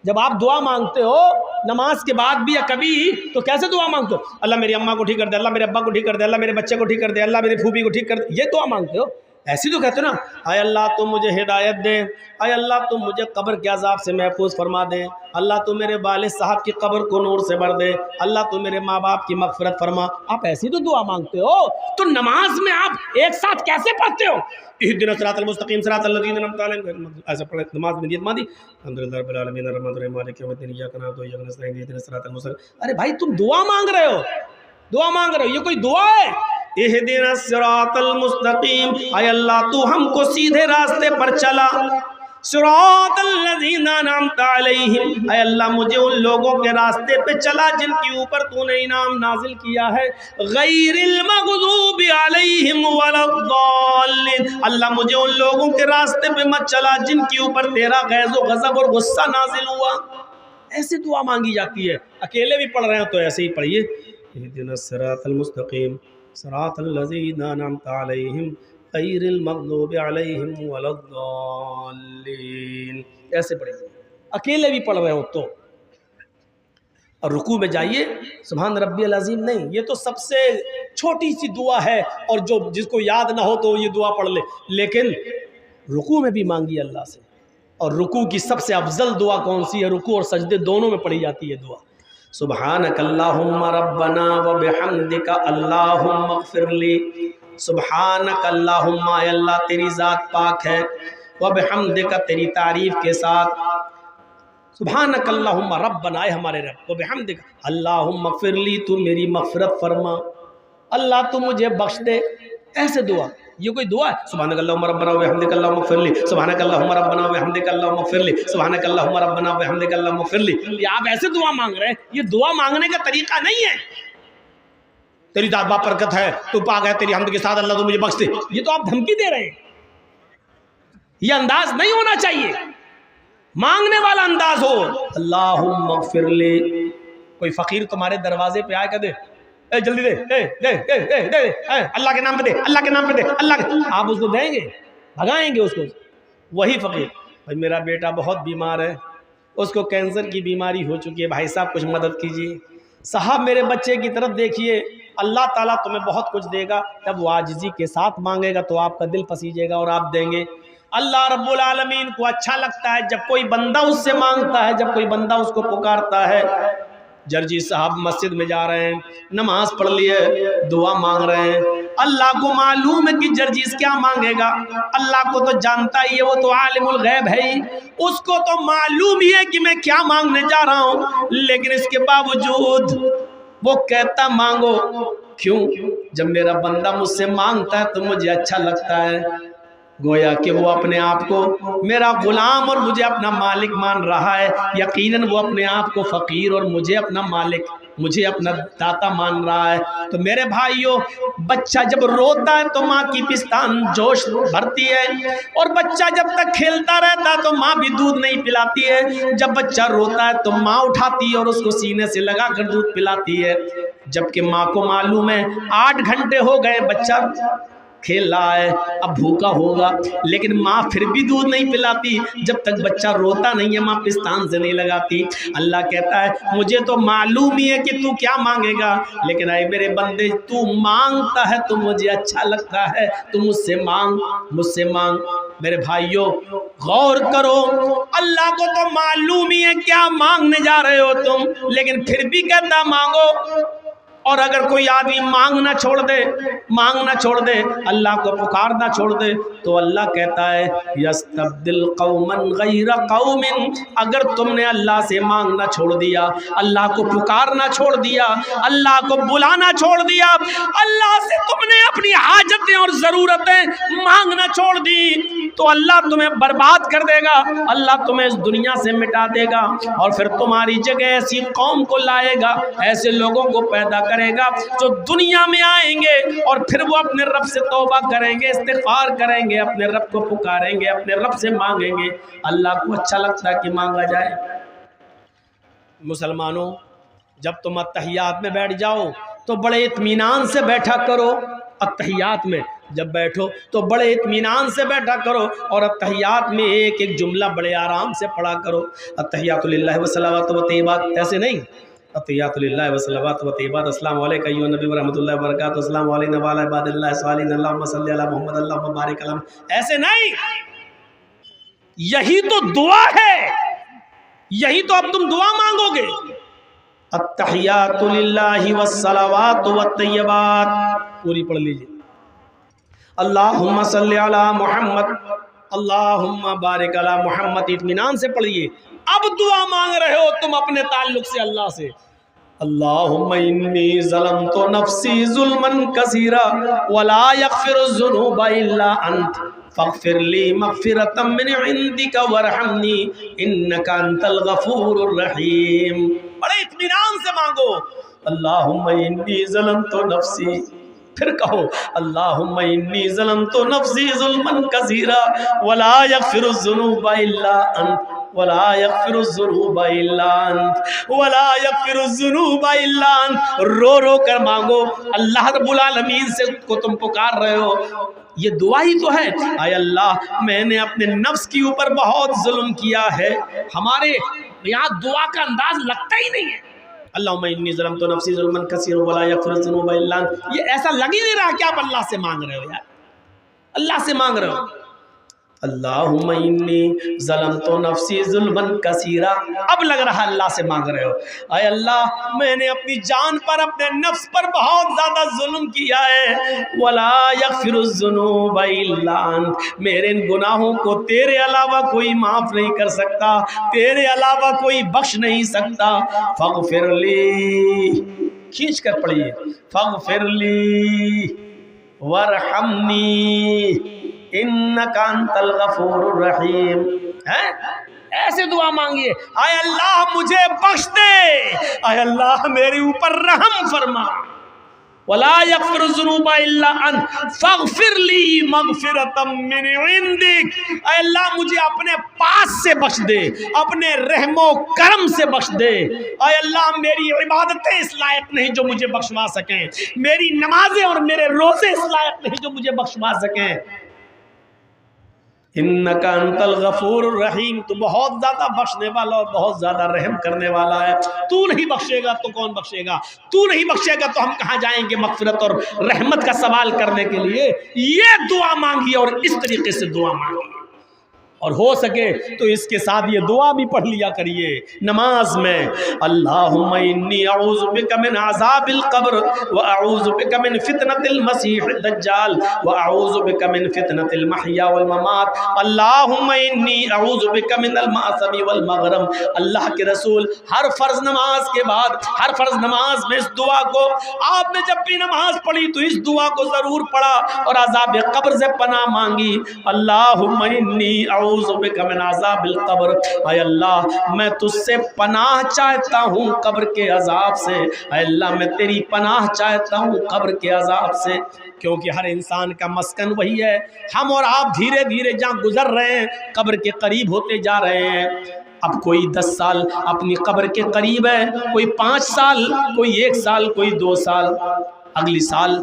जब आप दुआ मांगते हो नमाज के बाद भी या कभी, तो कैसे दुआ मांगते हो? अल्लाह मेरी अम्मा को ठीक कर दे, अल्लाह मेरे अब्बा को ठीक कर दे, अल्लाह मेरे बच्चे को ठीक कर दे, अल्लाह मेरी फूफी को ठीक कर दे, ये दुआ मांगते हो? ऐसी तो कहते हो ना, आय अल्लाह तुम मुझे हिदायत दे, आय अल्लाह तुम मुझे कब्र के अजाब से महफूज फरमा दे, अल्लाह तुम मेरे वालिद साहब की कब्र को नूर से भर दे, अल्लाह तुम मेरे माँ बाप की मग़फ़िरत फरमा। आप ऐसी तो दुआ मांगते हो, तो नमाज में आप एक साथ कैसे पढ़ते हो? इहदिना सिरातल मुस्तक़ीम सिरातल लज़ीना अनअमता अलैहिम, ऐसे पढ़े नमाज में नियत मादी, अल्हम्दुलिल्लाहि रब्बिल आलमीन अर्रहमानिर रहीम मालिकि यौमिद्दीन इय्याका नअबुदु व इय्याका नस्तईन इहदिना सिरातल मुस्तक़ीम। अरे भाई तुम दुआ मांग रहे हो, दुआ मांग रहे हो, ये कोई दुआ है? इहदिना सिरातल मुस्तक़ीम, आय अल्लाह तू हमको सीधे रास्ते पर चला, सिरातल लज़ीना अनअमता अलैहिम, आय अल्लाह मुझे उन लोगों के रास्ते पे चला जिनके ऊपर तूने इनाम नाजिल किया है, गैरिल मग़ज़ूबि अलैहिम वलद्दाल्लीन, अल्लाह मुझे उन लोगों के रास्ते पे मत चला जिनके ऊपर तेरा गैज़ व गज़ब और गुस्सा नाजिल हुआ। ऐसी दुआ मांगी जाती है। अकेले भी पढ़ रहे हो तो ऐसे ही पढ़िए, इहदिना सिरातल मुस्तक़ीम सिरातल लज़ीना अनअमता अलैहिम गैरिल मग़ज़ूबि अलैहिम वलद्दाल्लीन, ऐसे पढ़िए। अकेले भी पढ़ रहे हो तो। और रुकू में जाइए सुभान रब्बियल अज़ीम नहीं, ये तो सबसे छोटी सी दुआ है, और जो जिसको याद ना हो तो ये दुआ पढ़ ले, लेकिन रुकू में भी मांगी अल्लाह से। और रुकू की सबसे अफजल दुआ कौन सी है? रुकू और सजदे दोनों में पढ़ी जाती है दुआ। सुब्हानक अल्लाहुम्मा रब्बना व बिहम्दिका अल्लाहुम्मा इग़फिरली, सुब्हानक अल्लाहुम्मा, अल्लाह तेरी ज़ात पाक है, व बिहम्दिका तेरी तारीफ़ के साथ, सुब्हानक अल्लाहुम्मा रब्बना, हमारे रब, व बिहम्दिका अल्लाहुम्मा इग़फिरली, तू मेरी मग़फ़िरत फरमा, अल्लाह तू मुझे बख्श दे। ऐसे दुआ, ये कोई दुआ है? सुब्हानक अल्लाहुम्मा रब्बना व बिहम्दिका अल्लाहुम्मा इग़फिरली, सुब्हानक अल्लाहुम्मा रब्बना व बिहम्दिका अल्लाहुम्मा इग़फिरली, सुब्हानक अल्लाहुम्मा रब्बना व बिहम्दिका अल्लाहुम्मा इग़फिरली। ये आप ऐसे दुआ मांग रहे हैं, ये दुआ मांगने का तरीका नहीं है। तेरी दात बाप बरकत है, तू पाक है, तेरी हम्द के साथ अल्लाह तू मुझे बख्श दे, ये तो आप धमकी दे रहे हैं। ये अंदाज नहीं होना चाहिए, मांगने वाला अंदाज हो। अल्लाहुम्मा इग़फिरली, कोई फकीर तुम्हारे दरवाजे पे आए, कह दे ए जल्दी दे, दे दे दे दे दे, अल्लाह के नाम पे दे, अल्लाह के नाम पे दे, अल्लाह के, आप उसको देंगे? भगाएंगे उसको? वही फकीर, भाई मेरा बेटा बहुत बीमार है, उसको कैंसर की बीमारी हो चुकी है, भाई साहब कुछ मदद कीजिए। साहब मेरे बच्चे की तरफ देखिए, अल्लाह ताला तुम्हें बहुत कुछ देगा। जब वो आजिज़ी के साथ मांगेगा तो आपका दिल पसीजेगा और आप देंगे। अल्लाह रब्बुल आलमीन को अच्छा लगता है जब कोई बंदा उससे मांगता है, जब कोई बंदा उसको पुकारता है। जर्जी साहब मस्जिद में जा रहे हैं, नमाज पढ़ लिए, दुआ मांग रहे हैं। अल्लाह को मालूम है कि जर्जीस क्या मांगेगा, अल्लाह को तो जानता ही है, वो तो आलिमुल गैब है ही, उसको तो मालूम ही है कि मैं क्या मांगने जा रहा हूँ। लेकिन इसके बावजूद वो कहता मांगो। क्यों? जब मेरा बंदा मुझसे मांगता है तो मुझे अच्छा लगता है, गोया कि वो अपने आप को मेरा गुलाम और मुझे अपना मालिक मान रहा है। यकीनन वो अपने आप को फ़कीर और मुझे अपना मालिक मुझे अपना दाता मान रहा है। तो मेरे भाइयों, बच्चा जब रोता है तो माँ की पिस्तान जोश भरती है, और बच्चा जब तक खेलता रहता है तो माँ भी दूध नहीं पिलाती है। जब बच्चा रोता है तो माँ उठाती है और उसको सीने से लगा कर दूध पिलाती है, जबकि माँ को मालूम है 8 घंटे हो गए बच्चा खेल रहा है, अब भूखा होगा, लेकिन माँ फिर भी दूध नहीं पिलाती जब तक बच्चा रोता नहीं है, माँ पिस्तान से नहीं लगाती। अल्लाह कहता है मुझे तो मालूम ही है कि तू क्या मांगेगा, लेकिन अरे मेरे बंदे, तू मांगता है तो मुझे अच्छा लगता है, तू मुझसे मांग, मुझसे मांग। मेरे भाइयों, गौर करो, अल्लाह को तो मालूम ही है क्या मांगने जा रहे हो तुम, लेकिन फिर भी कहता मांगो। और अगर कोई आदमी मांगना छोड़ दे, मांगना छोड़ दे, अल्लाह को पुकारना छोड़ दे, तो अल्लाह कहता है यस्तब्दिल कौमन गैरा कौमिन। अगर तुमने अल्लाह से मांगना छोड़ दिया, अल्लाह को पुकारना छोड़ दिया, अल्लाह को बुलाना छोड़ दिया, अल्लाह से तुमने अपनी हाजतें और ज़रूरतें मांगना छोड़ दी, तो अल्लाह तुम्हें बर्बाद कर देगा, अल्लाह तुम्हें इस दुनिया से मिटा देगा, और फिर तुम्हारी जगह ऐसी कौम को लाएगा, ऐसे लोगों को पैदा करेगा जो दुनिया में आएंगे और फिर वो अपने रब से तौबा करेंगे, इस्तिग़फ़ार करेंगे, अपने रब को पुकारेंगे, अपने रब से मांगेंगे। अल्लाह को अच्छा लगता है कि मांगा जाए। मुसलमानों, जब तुम अत्तहियात में बैठ जाओ तो बड़े इत्मीनान से बैठा करो। अत्तहियात में जब बैठो तो बड़े इत्मीनान से बैठा करो, और अत्तहियात में एक एक जुमला बड़े आराम से पढ़ा करो। अत्तहियातु लिल्लाहि व सलावातु व तय्यिबात, ऐसे नहीं, अत्तहियातु लिल्लाहि व सलावातु व तय्यिबात, अस्सलामु अलैका अय्युहन नबी व रहमतुल्लाहि व बरकातुहू, अस्सलामु अलैना व अला इबादिल्लाहि सालिहीन, अल्लाहुम्मा सल्लि अला मुहम्मद, अल्लाहुम्मा बारिक अलैहि, ऐसे नहीं। यही तो दुआ है, यही तो अब तुम दुआ मांगोगे। अत्तहियातु लिल्लाहि व सलावातु व तय्यिबात पूरी पढ़ लीजिए। अल्लाहुम्मा सल्लि अला मुहम्मद, अल्लाहुम्मा बारिक अला मुहम्मद, इत्मीनान से पढ़िए। अब दुआ मांग रहे हो तुम अपने ताल्लुक से अल्लाह से। अल्लाहुम्मा इन्नी ज़लमतु नफ्सी ज़ुल्मन कसीरा वला यग़फ़िरुज़्ज़ुनूबा इल्ला अंत फ़ग़फ़िरली मग़फ़िरतम मिन इंदिका वरहमनी इन्नका अंतल गफ़ूरुर रहीम। बड़े इत्मीनान से मांगो। अल्लाहुम्मा इन्नी ज़लमतु नफ्सी, फिर कहो अल्लाहुम्मा इन्नी ज़लमतु नफ्सी ज़ुल्मन कसीरा वला यग़फ़िरुज़्ज़ुनूबा इल्ला अंत वला यग़फ़िरुज़्ज़ुनूबा इल्ला अंत वला यग़फ़िरुज़्ज़ुनूबा इल्ला अंत। रो रो कर मांगो। अल्लाह रब्बुल आलमीन से को तुम पुकार रहे हो, ये दुआ ही तो है। आय अल्लाह, मैंने अपने नफ्स के ऊपर बहुत जुल्म किया है। हमारे यहाँ दुआ का अंदाज लगता ही नहीं है। अल्लाहुम्मा इन्नी ज़लमतु नफ्सी ज़ुल्मन कसीरा वला यग़फ़िरुज़्ज़ुनूबा इल्ला अंत। ये ऐसा लग ही नहीं रहा कि आप अल्लाह से मांग रहे हो यार, अल्लाह से मांग रहे हो। अल्लाहुम्मा इन्नी ज़लमतु नफ्सी ज़ुल्मन कसीरा, अब लग रहा है अल्लाह से मांग रहे हो। आय अल्लाह, मैंने अपनी जान पर, अपने नफ्स पर बहुत ज़्यादा जुल्म किया है। वला यग़फ़िरुज़्ज़ुनूबा इल्ला अंत, मेरे इन गुनाहों को तेरे अलावा कोई माफ़ नहीं कर सकता, तेरे अलावा कोई बख्श नहीं सकता। फ़ग़फ़िरली, खींच कर पढ़िए, फ़ग़फ़िरली वरहमनी इन्नका अंतल गफूरुर रहीम। हैं, ऐसे दुआ मांगिए। आय अल्लाह मुझे बख्श दे, आय अल्लाह मेरे ऊपर रहम फरमा। वला यग़फ़िरुज़्ज़ुनूबा इल्ला अंत फ़ग़फ़िरली मग़फ़िरतम मिन इंदिक। आय अल्लाह मुझे अपने पास से बख्श दे, अपने रहमो करम से बख्श दे। आय अल्लाह मेरी इबादतें इस लायक नहीं जो मुझे बख्शवा सकें, मेरी नमाजें और मेरे रोज़े इस लायक नहीं जो मुझे बख्शवा सकें। इन्नका अंतल गफूरुर रहीम, तू बहुत ज़्यादा बख्शने वाला और बहुत ज़्यादा रहम करने वाला है। तू नहीं बख्शेगा तो कौन बख्शेगा, तू नहीं बख्शेगा तो हम कहाँ जाएंगे मग़फ़िरत और रहमत का सवाल करने के लिए। ये दुआ मांगिए और इस तरीके से दुआ मांगिए, और हो सके तो इसके साथ ये दुआ भी पढ़ लिया करिए नमाज में। अल्लाहुम्मा इन्नी अऊज़ु बिका मिन अज़ाबिल क़ब्र व अऊज़ु बिका मिन फ़ितनतिल मसीह दज्जाल व अऊज़ु बिका मिन फ़ितनतिल महया वल ममात। अल्लाहुम्मा इन्नी अऊज़ु बिका मिनल मासमी वल मग़रम। अल्लाह के रसूल हर फ़र्ज़ नमाज के बाद, हर फ़र्ज़ नमाज में इस दुआ को, आपने जब भी नमाज पढ़ी तो इस दुआ को ज़रूर पढ़ा और अज़ाब क़ब्र से पनाह मांगी। अल्लाहुम्मा इन्नी अऊज़ु बिका मिन अज़ाबिल क़ब्र, ऐ अल्लाह मैं तुझसे पनाह चाहता हूँ कब्र के अजाब से, ऐ अल्लाह मैं तेरी पनाह चाहता हूँ कब्र के अजाब से। क्योंकि हर इंसान का मस्कन वही है। हम और आप धीरे धीरे जहाँ गुजर रहे हैं कब्र के करीब होते जा रहे हैं। अब कोई 10 साल अपनी कब्र के करीब है, कोई 5 साल, कोई 1 साल, कोई 2 साल। अगली साल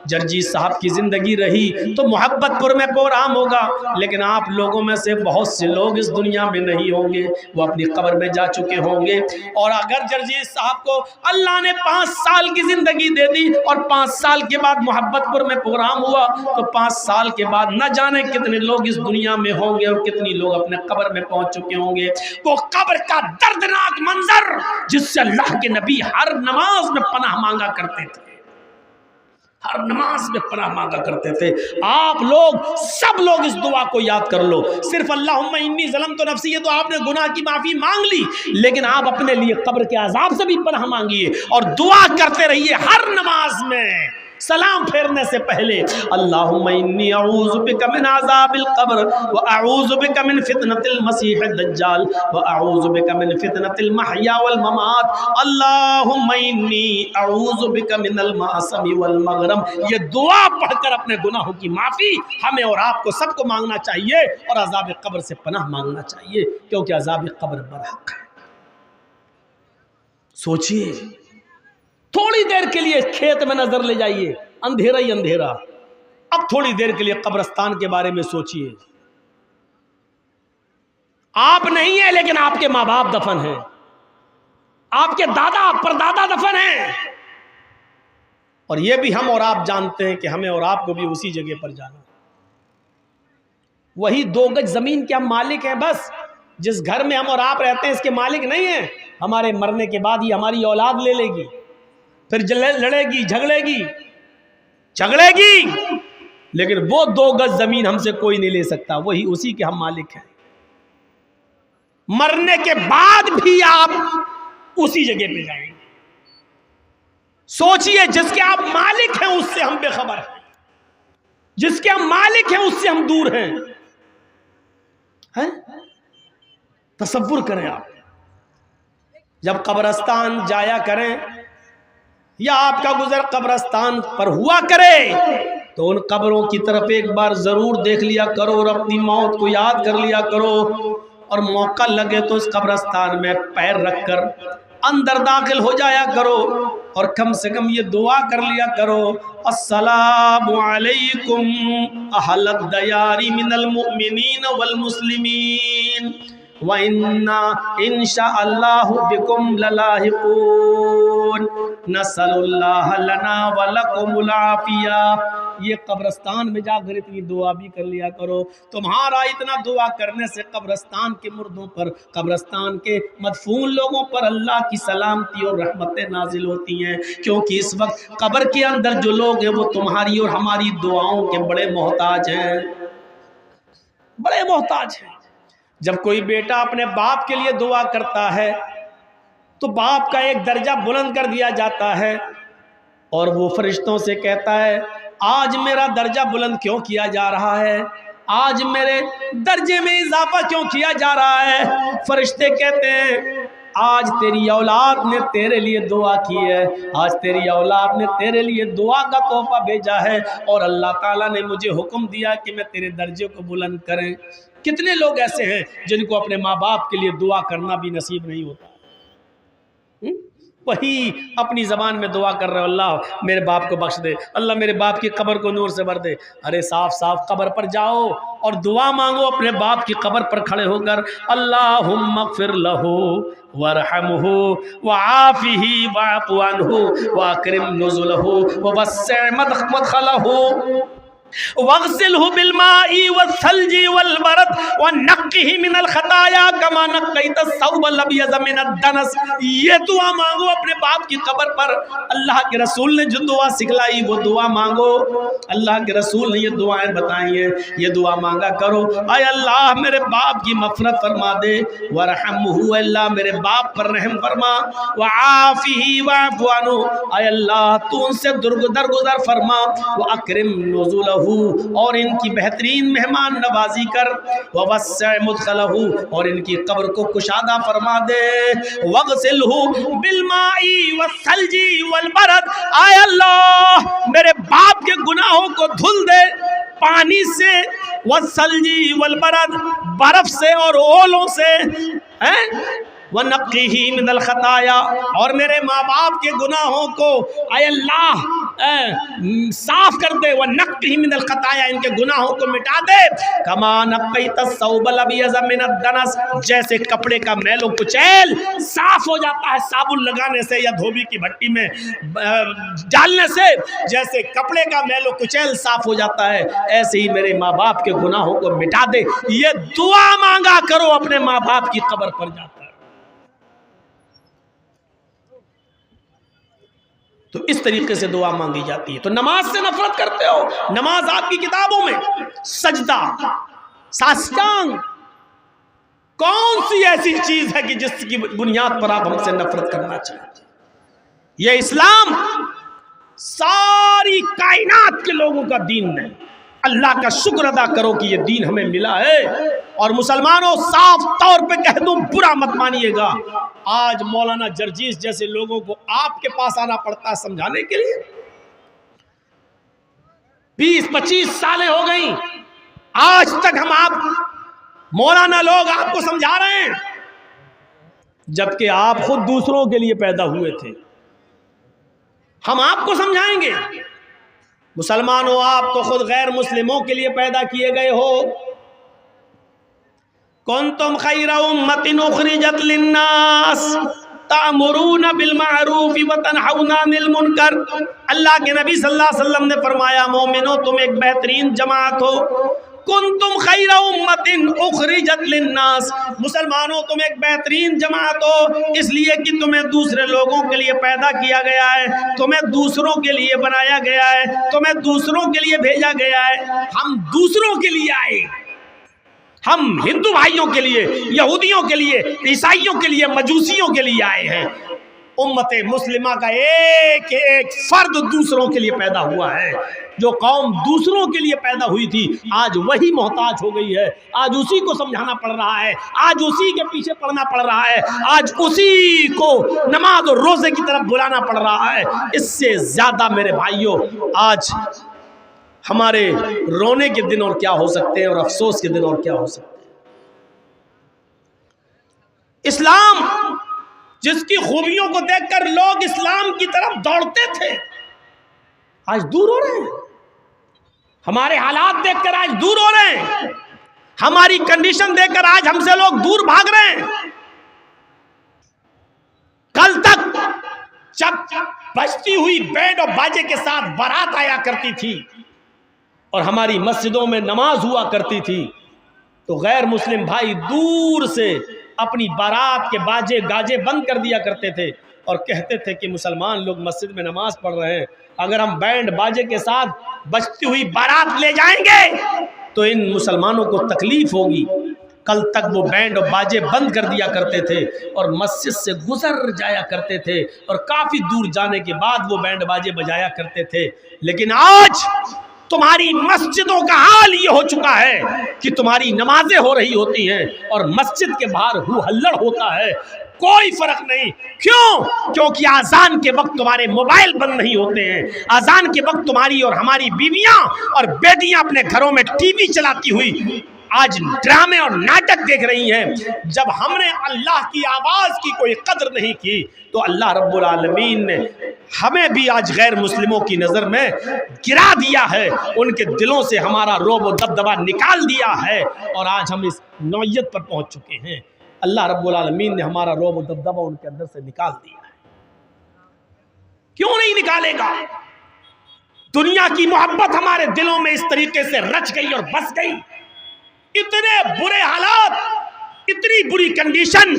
जर्जी साहब की ज़िंदगी रही तो मोहब्बतपुर में प्रोग्राम होगा, लेकिन आप लोगों में से बहुत से लोग इस दुनिया में नहीं होंगे, वो अपनी कब्र में जा चुके होंगे। और अगर जर्जी साहब को अल्लाह ने 5 साल की ज़िंदगी दे दी और 5 साल के बाद मोहब्बतपुर में प्रोग्राम हुआ तो 5 साल के बाद न जाने कितने लोग इस दुनिया में होंगे और कितनी लोग अपने कब्र में पहुंच चुके होंगे। वो कब्र का दर्दनाक मंजर जिससे अल्लाह के नबी हर नमाज में पनाह मांगा करते थे, हर नमाज में पनाह मांगा करते थे। आप लोग सब लोग इस दुआ को याद कर लो। सिर्फ अल्लाहुम्मा इन्नी ज़लमतु नफ्सी, ये तो आपने गुनाह की माफ़ी मांग ली, लेकिन आप अपने लिए कब्र के अजाब से भी पनाह मांगिए और दुआ करते रहिए हर नमाज में सलाम फेरने से पहले, अल्लाहुम्मा इन्नी अऊज़ु बिका मिन अज़ाबिल क़ब्र व अऊज़ु बिका मिन फितनतिल मसीहिद दज्जाल व अऊज़ु बिका मिन फितनतिल महया वल ममात, अल्लाहुम्मा इन्नी अऊज़ु बिका मिनल मासमी वल मगरम। ये दुआ पढ़कर अपने गुनाहों की माफ़ी हमें और आपको सबको मांगना चाहिए और अज़ाब क़ब्र से पनाह मांगना चाहिए, क्योंकि अज़ाब क़ब्र बरहक है। सोचिए, थोड़ी देर के लिए खेत में नजर ले जाइए, अंधेरा ही अंधेरा। अब थोड़ी देर के लिए कब्रिस्तान के बारे में सोचिए। आप नहीं है लेकिन आपके माँ बाप दफन हैं, आपके दादा परदादा दफन हैं, और यह भी हम और आप जानते हैं कि हमें और आपको भी उसी जगह पर जाना। वही 2 गज जमीन के हम मालिक हैं, बस जिस घर में हम और आप रहते हैं इसके मालिक नहीं है। हमारे मरने के बाद ही हमारी औलाद ले लेगी, फिर लड़ेगी झगड़ेगी, लेकिन वो 2 गज जमीन हमसे कोई नहीं ले सकता, वही उसी के हम मालिक हैं। मरने के बाद भी आप उसी जगह पे जाएंगे। सोचिए, जिसके आप मालिक हैं उससे हम बेखबर हैं, जिसके हम मालिक हैं उससे हम दूर हैं। तसव्वुर करें आप, जब कब्रिस्तान जाया करें या आपका गुजर कब्रिस्तान पर हुआ करे तो उन कब्रों की तरफ एक बार जरूर देख लिया करो और अपनी मौत को याद कर लिया करो, और मौका लगे तो उस कब्रिस्तान में पैर रखकर अंदर दाखिल हो जाया करो और कम से कम ये दुआ कर लिया करो, अस्सलामु अलैकुम अहलद दयारी मिनल मुमिनीन वल मुस्लिमीन व इन्ना इंशाअल्लाहु बिकुम ललाहिकून नसअलुल्लाह लना व लकुमुल आफिया। ये कब्रिस्तान में जाकर इतनी दुआ भी कर लिया करो। तुम्हारा इतना दुआ करने से कब्रिस्तान के मुर्दों पर, कब्रिस्तान के मदफून लोगों पर अल्लाह की सलामती और रहमतें नाजिल होती हैं, क्योंकि इस वक्त कब्र के अंदर जो लोग हैं वो तुम्हारी और हमारी दुआओं के बड़े मोहताज हैं, बड़े मोहताज हैं। जब कोई बेटा अपने बाप के लिए दुआ करता है तो बाप का एक दर्जा बुलंद कर दिया जाता है और वो फरिश्तों से कहता है, आज मेरा दर्जा बुलंद क्यों किया जा रहा है, आज मेरे दर्जे में इजाफा क्यों किया जा रहा है। फरिश्ते कहते हैं, आज तेरी औलाद ने तेरे लिए दुआ की है, आज तेरी औलाद ने तेरे लिए दुआ का तोहफा भेजा है और अल्लाह ताला ने मुझे हुक्म दिया कि मैं तेरे दर्जे को बुलंद करें। कितने लोग ऐसे हैं जिनको अपने माँ बाप के लिए दुआ करना भी नसीब नहीं होता, वही अपनी ज़बान में दुआ कर रहे हो, अल्लाह मेरे बाप को बख्श दे, अल्लाह मेरे बाप की कब्र को नूर से भर दे। अरे साफ साफ कब्र पर जाओ और दुआ मांगो अपने बाप की कब्र पर खड़े होकर, अल्लाहुम्मा ग़फ़िर लहू वरहमहू वआफ़िही वअफ़ु अन्हु वअकरिम नुज़ुलहू ववस्सिअ मदख़लहू वग़सिलहु बिलमाई वस्सल्जी वलबरद वनक़्क़िही मिनल ख़ताया कमा नक़्क़ैत अस्सौबल अब्यज़ मिनद दनस। ये दुआ मांगो अपने बाप की कब्र पर। अल्लाह के रसूल ने जो दुआ सिखलाई वो दुआ मांगो, अल्लाह के रसूल ने ये दुआएं बताई हैं, ये दुआ मांगा करो। आय अल्लाह मेरे बाप की मग़फ़िरत फरमा दे, वरहमहू अल्लाह मेरे बाप पर रहम फरमा, वआफ़िही वअफ़ु अन्हु आय अल्लाह तू उनसे दरगुजर फरमा, वअकरिम नुज़ुलहू नुज़ुलहू, और इनकी बेहतरीन मेहमान नवाजी कर, ववस्सिअ मुदखलहू, और इनकी कब्र को कुशादा फरमा दे, वग़सिलहू बिलमाई वस्सल्जी वलबरद, आय अल्लाह मेरे बाप के गुनाहों को धुल दे पानी से, वस्सल्जी वलबरद, बर्फ से और ओलों से, हैं, वनक्कीही मिनल खताया, और मेरे माँ बाप के गुनाहों को आय अल्लाह साफ कर दे, वनक्कीही मिनल खताया, इनके गुनाहों को मिटा दे, कमा नक्कीत अस्सौबल अबयज़ मिनद दनस, जैसे कपड़े का मैलो कुचैल साफ हो जाता है साबुन लगाने से या धोबी की भट्टी में डालने से, जैसे कपड़े का मैलो कुचैल साफ हो जाता है, ऐसे ही मेरे माँ बाप के गुनाहों को मिटा दे। ये दुआ मांगा करो अपने माँ बाप की कब्र पर जाकर। तो इस तरीके से दुआ मांगी जाती है। तो नमाज से नफरत करते हो, नमाज आपकी किताबों में सजदा, साष्टांग, कौन सी ऐसी चीज है कि जिसकी बुनियाद पर आप हमसे नफरत करना चाहते हैं? यह इस्लाम सारी कायनात के लोगों का दीन नहीं। अल्लाह का शुक्र अदा करो कि यह दीन हमें मिला है। और मुसलमानों, साफ तौर पे कह दूं, बुरा मत मानिएगा, आज मौलाना जर्जीस जैसे लोगों को आपके पास आना पड़ता है समझाने के लिए। 20-25 सालें हो गई, आज तक आप मौलाना लोग आपको समझा रहे हैं, जबकि आप खुद दूसरों के लिए पैदा हुए थे। हम आपको समझाएंगे? मुसलमानों, आप तो खुद गैर मुस्लिमों के लिए पैदा किए गए हो। कुंतुम खैरा उम्मतिन उखरिजत लिन्नास तामुरूना बिल मारूफ व तनहौना अनिल मुनकर। अल्लाह के नबी सल्लल्लाहु अलैहि वसल्लम ने फरमाया, मोमिनो तुम एक बेहतरीन जमात हो। कुंतुम खैरा उम्मतिन उखरिजत लिन्नास, मुसलमानों तुम एक बेहतरीन जमात हो इसलिए कि तुम्हें दूसरे लोगों के लिए पैदा किया गया है, तुम्हें दूसरों के लिए बनाया गया है, तुम्हें दूसरों के लिए भेजा गया है। हम दूसरों के लिए आए, हम हिंदू भाइयों के लिए, यहूदियों के लिए, ईसाइयों के लिए, मजूसियों के लिए आए हैं। उम्मते मुस्लिमा का एक एक फर्द दूसरों के लिए पैदा हुआ है। जो कौम दूसरों के लिए पैदा हुई थी, आज वही मोहताज हो गई है। आज उसी को समझाना पड़ रहा है, आज उसी के पीछे पड़ना पड़ रहा है, आज उसी को नमाज और रोजे की तरफ बुलाना पड़ रहा है। इससे ज्यादा मेरे भाइयों, आज हमारे रोने के दिन और क्या हो सकते हैं, और अफसोस के दिन और क्या हो सकते हैं। इस्लाम जिसकी खूबियों को देखकर लोग इस्लाम की तरफ दौड़ते थे, आज दूर हो रहे हैं। हमारे हालात देखकर आज दूर हो रहे हैं। हमारी कंडीशन देखकर आज हमसे लोग दूर भाग रहे हैं। कल तक जब बजती हुई बैंड और बाजे के साथ बारात आया करती थी और हमारी मस्जिदों में नमाज हुआ करती थी, तो गैर मुस्लिम भाई दूर से अपनी बारात के बाजे गाजे बंद कर दिया करते थे और कहते थे कि मुसलमान लोग मस्जिद में नमाज पढ़ रहे हैं, अगर हम बैंड बाजे के साथ बजती हुई बारात ले जाएंगे तो इन मुसलमानों को तकलीफ होगी। कल तक वो बैंड और बाजे बंद कर दिया करते थे और मस्जिद से गुजर जाया करते थे और काफ़ी दूर जाने के बाद वो बैंड बाजे बजाया करते थे। लेकिन आज तुम्हारी मस्जिदों का हाल ये हो चुका है कि तुम्हारी नमाजें हो रही होती हैं और मस्जिद के बाहर हु हल्लड़ होता है, कोई फर्क नहीं। क्यों? क्योंकि आजान के वक्त तुम्हारे मोबाइल बंद नहीं होते हैं। आजान के वक्त तुम्हारी और हमारी बीवियां और बेटियां अपने घरों में टीवी चलाती हुई आज ड्रामे और नाटक देख रही हैं। जब हमने अल्लाह की आवाज़ की कोई कदर नहीं की तो अल्लाह रब्बुल आलमीन ने हमें भी आज गैर मुस्लिमों की नज़र में गिरा दिया है, उनके दिलों से हमारा रोब और दबदबा निकाल दिया है और आज हम इस नौयत पर पहुंच चुके हैं। अल्लाह रब्बुल आलमीन ने हमारा रोब और दबदबा उनके अंदर से निकाल दिया है। क्यों नहीं निकालेगा? दुनिया की मोहब्बत हमारे दिलों में इस तरीके से रच गई और बस गई। इतने बुरे हालात, इतनी बुरी कंडीशन,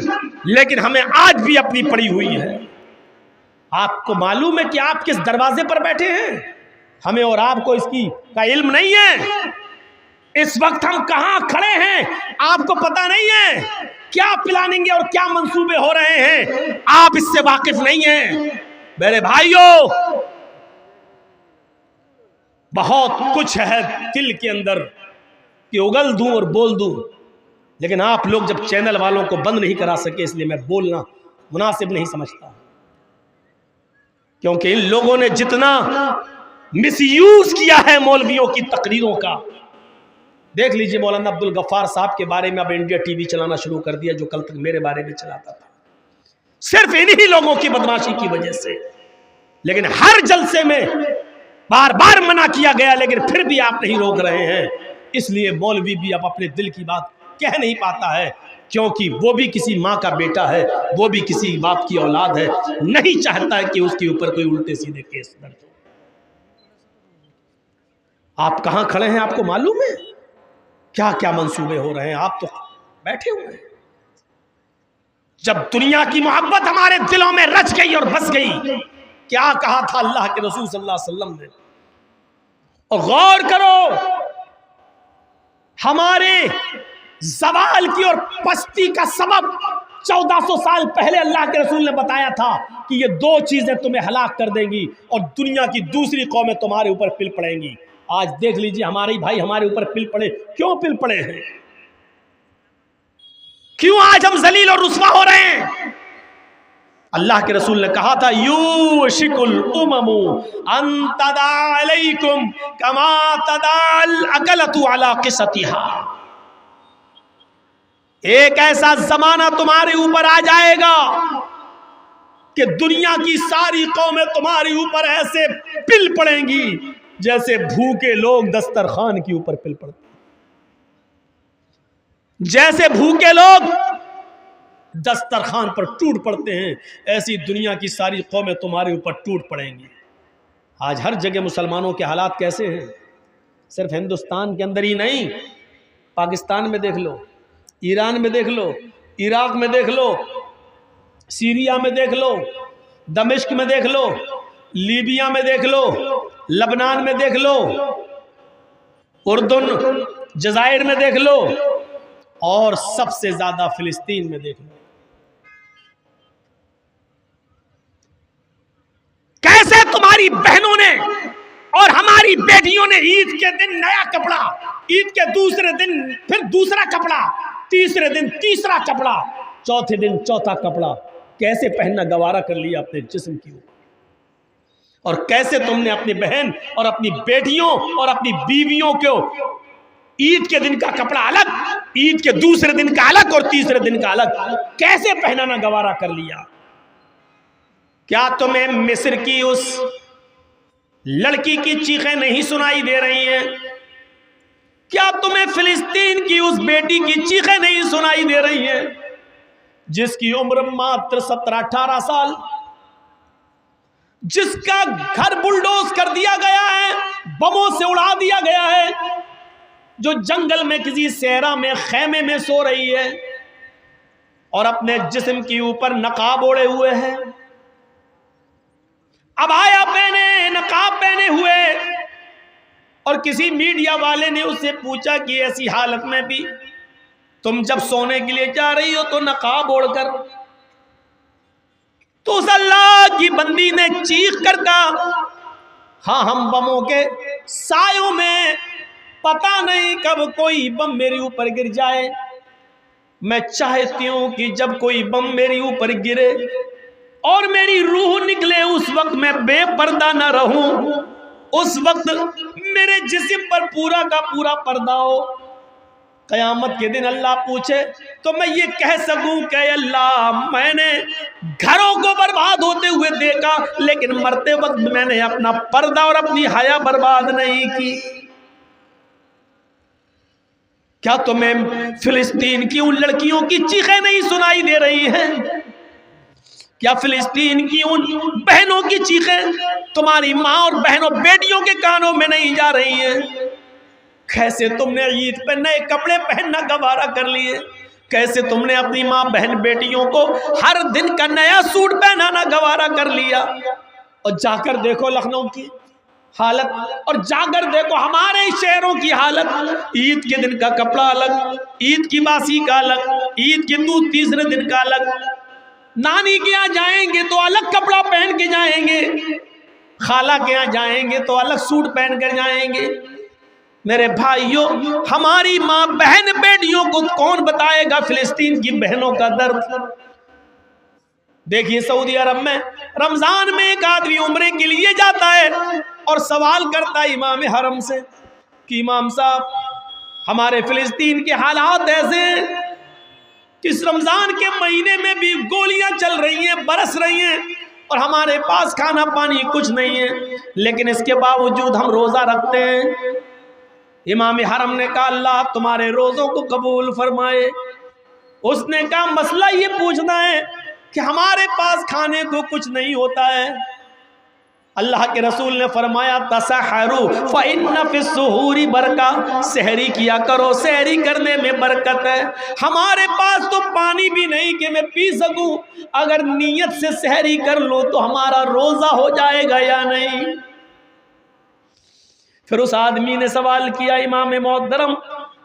लेकिन हमें आज भी अपनी पड़ी हुई है। आपको मालूम है कि आप किस दरवाजे पर बैठे हैं? हमें और आपको इसकी का इल्म नहीं है। इस वक्त हम कहां खड़े हैं आपको पता नहीं है। क्या प्लानिंग और क्या मंसूबे हो रहे हैं आप इससे वाकिफ नहीं हैं। मेरे भाइयों, बहुत कुछ है दिल के अंदर कि उगल दूं और बोल दूं, लेकिन आप लोग जब चैनल वालों को बंद नहीं करा सके, इसलिए मैं बोलना मुनासिब नहीं समझता। क्योंकि इन लोगों ने जितना मिसयूज किया है मौलवियों की तकरीरों का, देख लीजिए मौलाना अब्दुल गफ्फार साहब के बारे में अब इंडिया टीवी चलाना शुरू कर दिया, जो कल तक मेरे बारे में चलाता था, सिर्फ इन्हीं लोगों की बदमाशी की वजह से। लेकिन हर जलसे में बार बार मना किया गया, लेकिन फिर भी आप नहीं रोक रहे हैं। इसलिए मौलवी भी अब अपने दिल की बात कह नहीं पाता है, क्योंकि वो भी किसी माँ का बेटा है, वो भी किसी बाप की औलाद है, नहीं चाहता है कि उसके ऊपर कोई उल्टे सीधे केस दर्ज हो। आप कहां खड़े हैं आपको मालूम है? क्या क्या मंसूबे हो रहे हैं, आप तो बैठे हुए हैं। जब दुनिया की मोहब्बत हमारे दिलों में रच गई और बस गई, क्या कहा था अल्लाह के रसूल सल्लल्लाहु अलैहि वसल्लम ने? और गौर करो, हमारे ज़वाल की और पस्ती का सबब 1400 साल पहले अल्लाह के रसूल ने बताया था कि ये दो चीजें तुम्हें हलाक कर देंगी और दुनिया की दूसरी कौमें तुम्हारे ऊपर पिल पड़ेंगी। आज देख लीजिए हमारे भाई हमारे ऊपर पिल पड़े, क्यों पिल पड़े हैं? क्यों आज हम जलील और रुस्वा हो रहे हैं? अल्लाह के रसूल ने कहा था, यूशिकुल उममु अन तदा अलैकुम कमा तदाल अकलतु अला क़िसतिहा। एक ऐसा जमाना तुम्हारे ऊपर आ जाएगा कि दुनिया की सारी कौमें तुम्हारे ऊपर ऐसे पिल पड़ेंगी जैसे भूखे लोग दस्तरखान के ऊपर पिल पड़ते, जैसे भूखे लोग दस्तरखान पर टूट पड़ते हैं, ऐसी दुनिया की सारी कौमें तुम्हारे ऊपर टूट पड़ेंगी। आज हर जगह मुसलमानों के हालात कैसे हैं? सिर्फ हिंदुस्तान के अंदर ही नहीं, पाकिस्तान में देख लो, ईरान में देख लो, इराक में देख लो, सीरिया में देख लो, दमिश्क में देख लो, लीबिया में देख लो, लबनान में देख लो, उर्दुन जजायर में देख लो, और सबसे ज्यादा फिलिस्तीन में देख लो। कैसे तुम्हारी बहनों ने और हमारी बेटियों ने ईद के दिन नया कपड़ा, ईद के दूसरे दिन फिर दूसरा कपड़ा, तीसरे दिन तीसरा कपड़ा, चौथे दिन चौथा कपड़ा, कैसे पहनना गवारा कर लिया अपने जिस्म की ऊपर। और कैसे तुमने अपनी बहन और अपनी बेटियों और अपनी बीवियों को ईद के दिन का कपड़ा अलग, ईद के दूसरे दिन का अलग और तीसरे दिन का अलग, कैसे पहनाना गवारा कर लिया। क्या तुम्हें मिस्र की उस लड़की की चीखें नहीं सुनाई दे रही हैं? क्या तुम्हें फिलिस्तीन की उस बेटी की चीखें नहीं सुनाई दे रही हैं, जिसकी उम्र मात्र 17-18 साल, जिसका घर बुलडोज कर दिया गया है, बमों से उड़ा दिया गया है, जो जंगल में किसी सहरा में खेमे में सो रही है और अपने जिस्म के ऊपर नकाब ओढ़े हुए है, अबाया पहने, नकाब पहने हुए, और किसी मीडिया वाले ने उससे पूछा कि ऐसी हालत में भी तुम जब सोने के लिए जा रही हो तो नकाब ओढ़कर, तो उस अल्लाह की बंदी ने चीख कर कहा, हाँ हम बमों के सायों में, पता नहीं कब कोई बम मेरे ऊपर गिर जाए, मैं चाहती हूं कि जब कोई बम मेरे ऊपर गिरे और मेरी रूह निकले, उस वक्त मैं बेपर्दा न रहूं, उस वक्त मेरे जिस्म पर पूरा का पूरा पर्दा हो। कयामत के दिन अल्लाह पूछे तो मैं ये कह सकूं कि अल्लाह मैंने घरों को बर्बाद होते हुए देखा, लेकिन मरते वक्त मैंने अपना पर्दा और अपनी हया बर्बाद नहीं की। क्या तुम्हें फिलिस्तीन की उन लड़कियों की चीखें नहीं सुनाई दे रही हैं? क्या फिलिस्तीन की उन बहनों की चीखें तुम्हारी माँ और बहनों बेटियों के कानों में नहीं जा रही हैं? कैसे तुमने ईद पे नए कपड़े पहनना गवारा कर लिए, कैसे तुमने अपनी माँ बहन बेटियों को हर दिन का नया सूट पहनाना गवारा कर लिया। और जाकर देखो लखनऊ की हालत, और जाकर देखो हमारे शहरों की हालत, ईद के दिन का कपड़ा अलग, ईद की बासी का अलग, ईद के तीसरे दिन का अलग, नानी के यहाँ जाएंगे तो अलग कपड़ा पहन के जाएंगे, खाला के यहाँ जाएंगे तो अलग सूट पहन कर जाएंगे। मेरे भाइयों, हमारी माँ बहन बेटियों को कौन बताएगा फिलिस्तीन की बहनों का दर्द। देखिए सऊदी अरब में रमजान में एक आदमी उम्रे के लिए जाता है और सवाल करता है इमाम हरम से कि इमाम साहब, हमारे फिलिस्तीन के हालात ऐसे हैं कि इस रमजान के महीने में भी गोलियां चल रही हैं, बरस रही हैं और हमारे पास खाना पानी कुछ नहीं है, लेकिन इसके बावजूद हम रोजा रखते हैं। इमाम हरम ने कहा अल्लाह तुम्हारे रोजों को कबूल फरमाए। उसने कहा मसला ये पूछना है कि हमारे पास खाने को कुछ नहीं होता है। अल्लाह के रसूल ने फरमाया तसहरू फ़इन्न फ़िस्सुहूरी बरका, सहरी किया करो, सहरी करने में बरकत है। हमारे पास तो पानी भी नहीं कि मैं पी सकूं, अगर नीयत से सहरी कर लो तो हमारा रोज़ा हो जाएगा या नहीं। फिर उस आदमी ने सवाल किया इमाम मोहतरम,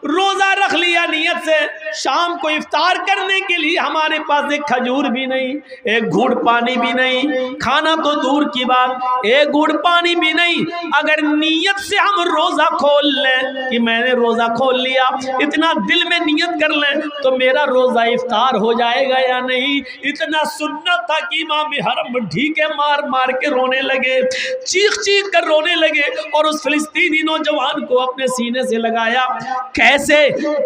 रोजा रख लिया नियत से, शाम को इफ्तार करने के लिए हमारे पास एक खजूर भी नहीं, एक घूंट पानी भी नहीं, खाना तो दूर की बात, एक घूंट पानी भी नहीं। अगर नियत से हम रोजा खोल लें कि मैंने रोजा खोल लिया, इतना दिल में नियत कर लें तो मेरा रोजा इफ्तार हो जाएगा या नहीं। इतना सुन्नत था कि इमाम हरम ढीके मार मार के रोने लगे, चीख चीख कर रोने लगे और उस फिलिस्तीनी नौजवान को अपने सीने से लगाया। कैसे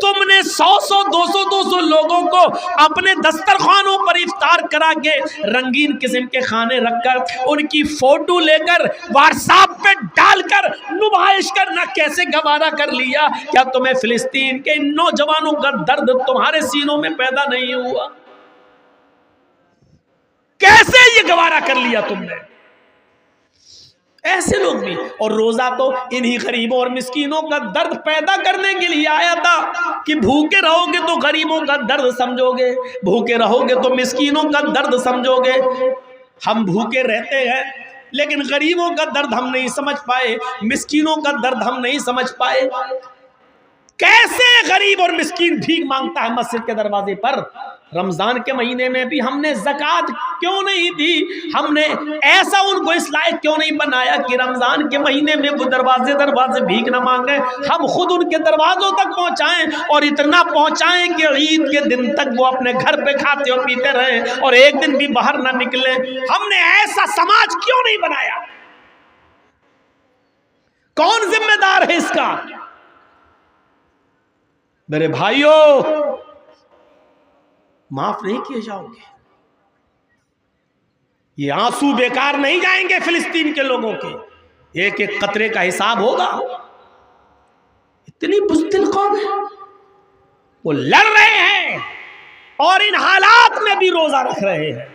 तुमने 100 200 लोगों को अपने दस्तरखानों पर इफ्तार करा के रंगीन किस्म के खाने रखकर उनकी फोटो लेकर व्हाट्सएप पे डालकर नुमाइश करना कैसे गवारा कर लिया? क्या तुम्हें फिलिस्तीन के नौजवानों का दर्द तुम्हारे सीनों में पैदा नहीं हुआ? कैसे ये गवारा कर लिया तुमने? ऐसे लोग भी। और रोजा तो इन्हीं गरीबों और मिस्कीनों का दर्द पैदा करने के लिए आया था कि भूखे रहोगे तो गरीबों का दर्द समझोगे, भूखे रहोगे तो मिस्कीनों का दर्द समझोगे। हम भूखे रहते हैं लेकिन गरीबों का दर्द हम नहीं समझ पाए, मिस्कीनों का दर्द हम नहीं समझ पाए। कैसे गरीब और मिस्कीन भीख मांगता है मस्जिद के दरवाजे पर? रमजान के महीने में भी हमने ज़कात क्यों नहीं दी? हमने ऐसा उनको इस लायक क्यों नहीं बनाया कि रमजान के महीने में वो दरवाजे दरवाजे भीख न मांगे, हम खुद उनके दरवाजों तक पहुंचाएं और इतना पहुंचाएं कि ईद के दिन तक वो अपने घर पे खाते और पीते रहें और एक दिन भी बाहर ना निकले। हमने ऐसा समाज क्यों नहीं बनाया? कौन जिम्मेदार है इसका? मेरे भाइयों, माफ नहीं किए जाओगे। ये आंसू बेकार नहीं जाएंगे फिलिस्तीन के लोगों के, एक एक कतरे का हिसाब होगा। इतनी बुज़दिल कौम है, वो लड़ रहे हैं और इन हालात में भी रोजा रख रहे हैं।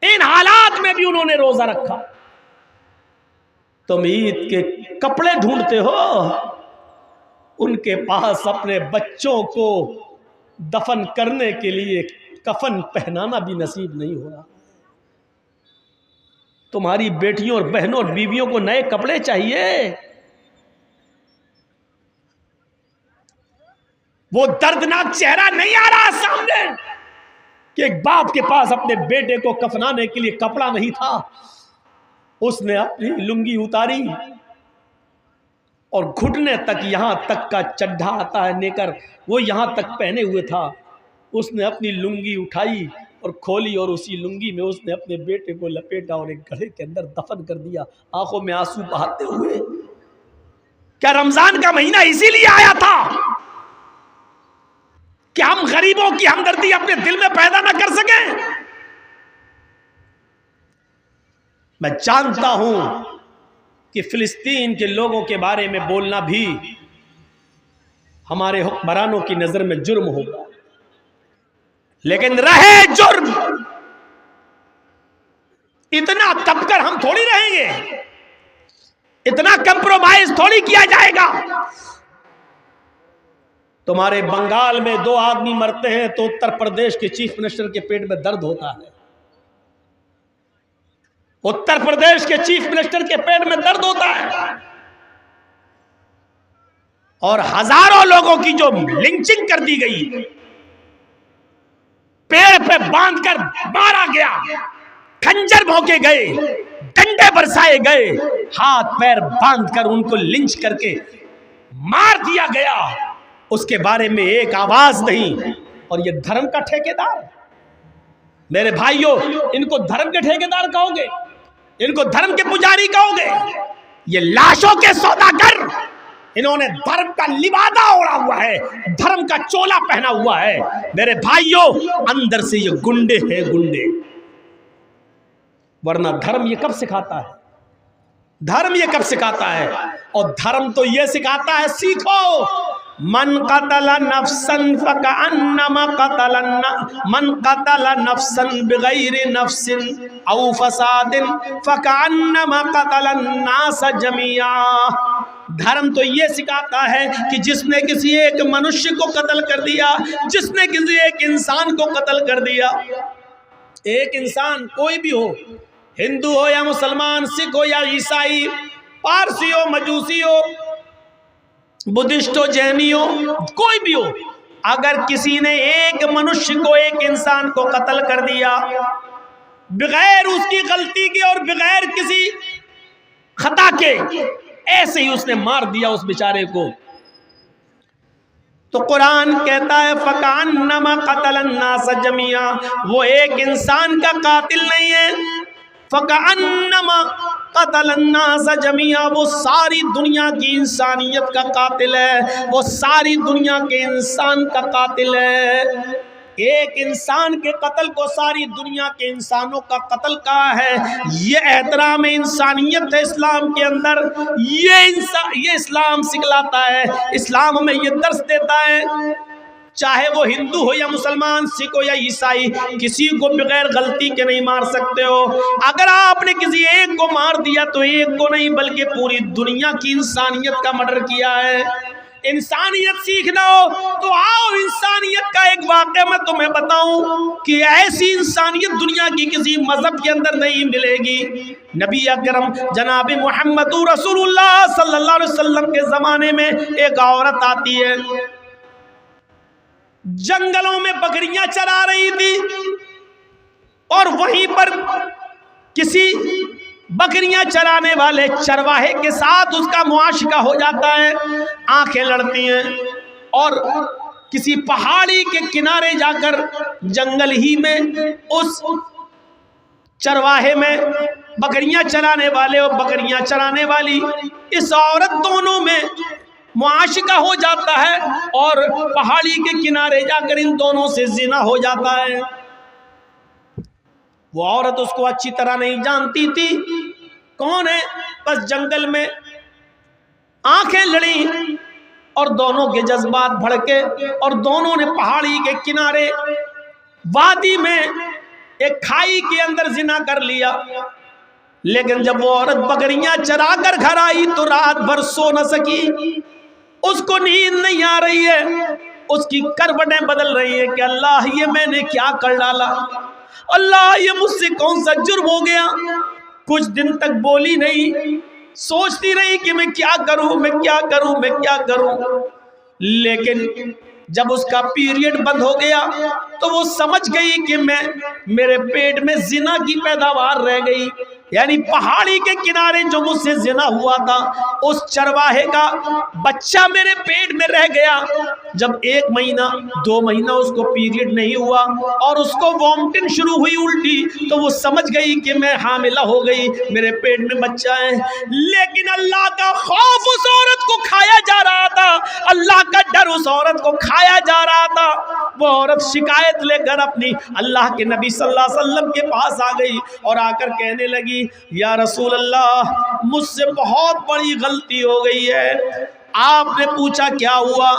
इन हालात में भी उन्होंने रोजा रखा। तुम ईद के कपड़े ढूंढते हो, उनके पास अपने बच्चों को दफन करने के लिए कफन पहनाना भी नसीब नहीं हो रहा। तुम्हारी बेटियों और बहनों और बीवियों को नए कपड़े चाहिए। वो दर्दनाक चेहरा नहीं आ रहा सामने कि एक बाप के पास अपने बेटे को कफनाने के लिए कपड़ा नहीं था, उसने अपनी लुंगी उतारी और घुटने तक, यहां तक का चड्ढा आता है नेकर, वो यहां तक पहने हुए था। उसने अपनी लुंगी उठाई और खोली और उसी लुंगी में उसने अपने बेटे को लपेटा और एक गड्ढे के अंदर दफन कर दिया, आंखों में आंसू बहाते हुए। क्या रमजान का महीना इसीलिए आया था कि हम गरीबों की हमदर्दी अपने दिल में पैदा ना कर सकें? मैं जानता हूं कि फिलिस्तीन के लोगों के बारे में बोलना भी हमारे हुक्मरानों की नजर में जुर्म होगा, लेकिन रहे जुर्म, इतना तपकर हम थोड़ी रहेंगे, इतना कंप्रोमाइज थोड़ी किया जाएगा। तुम्हारे बंगाल में 2 आदमी मरते हैं तो उत्तर प्रदेश के चीफ मिनिस्टर के पेट में दर्द होता है। उत्तर प्रदेश के चीफ मिनिस्टर के पेट में दर्द होता है। और हजारों लोगों की जो लिंचिंग कर दी गई, पेड़ पे बांधकर मारा गया, खंजर भोंके गए, डंडे बरसाए गए, हाथ पैर बांधकर उनको लिंच करके मार दिया गया, उसके बारे में एक आवाज नहीं। और ये धर्म का ठेकेदार, मेरे भाइयों, इनको धर्म के ठेकेदार कहोगे, इनको धर्म के पुजारी कहोगे? ये लाशों के सौदागर, इन्होंने धर्म का लिबादा ओढ़ा हुआ है, धर्म का चोला पहना हुआ है। मेरे भाइयों, अंदर से ये गुंडे हैं, गुंडे। वरना धर्म ये कब सिखाता है? धर्म ये कब सिखाता है? और धर्म तो ये सिखाता है, सीखो, मन कतल नफ्सन फकअन्नमा मन कतल नफ्सन बिगैर नफ्सिन औ फसादिन फकअन्नमा कतल अन्नास जमिया। धर्म तो ये सिखाता है कि जिसने किसी एक मनुष्य को कत्ल कर दिया, जिसने किसी एक इंसान को कत्ल कर दिया, एक इंसान कोई भी हो, हिंदू हो या मुसलमान, सिख हो या ईसाई, पारसी हो, मजूसी हो, बुद्धिस्ट हो, जैनी हो, कोई भी हो, अगर किसी ने एक मनुष्य को, एक इंसान को कत्ल कर दिया बगैर उसकी गलती के और बगैर किसी खता के, ऐसे ही उसने मार दिया उस बेचारे को, तो कुरान कहता है फकअन्नमा कतल अन्नास जमिया, वो एक इंसान का कातिल नहीं है, फकअन्नमा कतल अन्नास जमिया, वो सारी दुनिया की इंसानियत का कातिल है, वो सारी दुनिया के इंसान का कातिल है। एक इंसान के कत्ल को सारी दुनिया के इंसानों का कत्ल कहा है। ये एहतराम इंसानियत है इस्लाम के अंदर, ये इस्लाम सिखलाता है, इस्लाम हमें ये दर्स देता है। चाहे वो हिंदू हो या मुसलमान, सिख हो या ईसाई, किसी को बगैर गलती के नहीं मार सकते हो। अगर आपने किसी एक को मार दिया तो एक को नहीं बल्कि पूरी दुनिया की इंसानियत का मर्डर किया है। इंसानियत सीखना हो तो आओ, इंसानियत का एक वाक़या मैं तुम्हें बताऊं कि ऐसी इंसानियत दुनिया की किसी मजहब के अंदर नहीं मिलेगी। नबी अकरम जनाब मोहम्मद रसूलुल्लाह सल्लल्लाहु अलैहि वसल्लम के ज़माने में एक औरत आती है, जंगलों में बकरियां चरा रही थी और वहीं पर किसी बकरियां चराने वाले चरवाहे के साथ उसका मुआशिका हो जाता है, आंखें लड़ती हैं और किसी पहाड़ी के किनारे जाकर जंगल ही में उस चरवाहे में बकरियां चराने वाले और बकरियां चराने वाली इस औरत दोनों में मुआशिका हो जाता है और पहाड़ी के किनारे जाकर इन दोनों से जिना हो जाता है। वो औरत उसको अच्छी तरह नहीं जानती थी कौन है, बस जंगल में आंखें लड़ी और दोनों के जज्बात भड़के और दोनों ने पहाड़ी के किनारे वादी में एक खाई के अंदर जिना कर लिया। लेकिन जब वो औरत बकरियां चरा कर घर आई तो रात भर सो न सकी, उसको नींद नहीं आ रही है, उसकी करवटें बदल रही है कि अल्लाह ये मैंने क्या कर डाला, अल्लाह ये मुझसे कौन सा जुर्म हो गया। कुछ दिन तक बोली नहीं, सोचती रही कि मैं क्या करूं, मैं क्या करूं, मैं क्या करूं। लेकिन जब उसका पीरियड बंद हो गया तो वो समझ गई कि मेरे पेट में जिना की पैदावार रह गई, यानी पहाड़ी के किनारे जो मुझसे जिना हुआ था उस चरवाहे का बच्चा मेरे पेट में रह गया। जब 1 महीना 2 महीना उसको पीरियड नहीं हुआ और उसको वॉमिटिंग शुरू हुई उल्टी, तो वो समझ गई कि मैं हामिला हो गई, मेरे पेट में बच्चा है। लेकिन अल्लाह का खौफ उस औरत को खाया जा रहा था, अल्लाह का डर उस औरत को खाया जा रहा था। वो औरत शिकायत लेकर अपनी अल्लाह के नबी सल्लल्लाहु अलैहि वसल्लम के पास आ गई और आकर कहने लगी, या रसूल अल्लाह, मुझसे बहुत बड़ी गलती हो गई है। आपने पूछा क्या हुआ?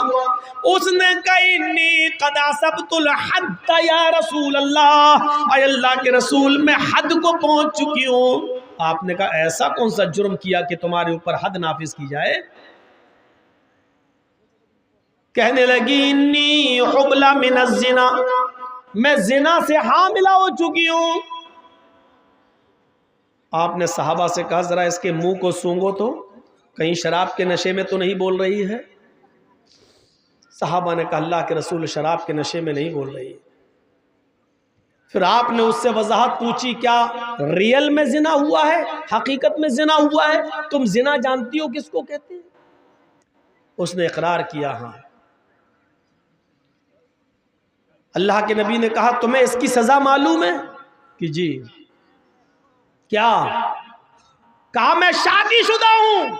उसने कही कदा सबतुल हद या रसूल अल्लाह, अल्लाह के रसूल मैं हद को पहुंच चुकी हूँ। आपने कहा ऐसा कौन सा जुर्म किया कि तुम्हारे ऊपर हद नाफिज की जाए? कहने लगी इन्नी हुबला मिन ज़िना, मैं जिना से हामिला हो चुकी हूँ। आपने सहाबा से कहा जरा इसके मुंह को सूंघो तो कहीं शराब के नशे में तो नहीं बोल रही है। सहाबा ने कहा अल्लाह के रसूल शराब के नशे में नहीं बोल रही है। फिर आपने उससे वजाहत पूछी, क्या रियल में जिना हुआ है, हकीकत में जिना हुआ है? तुम जिना जानती हो किसको कहते हैं? उसने इकरार किया, हाँ। अल्लाह के नबी ने कहा, तुम्हें इसकी सजा मालूम है? कि जी। क्या? कहा, मैं शादीशुदा हूं,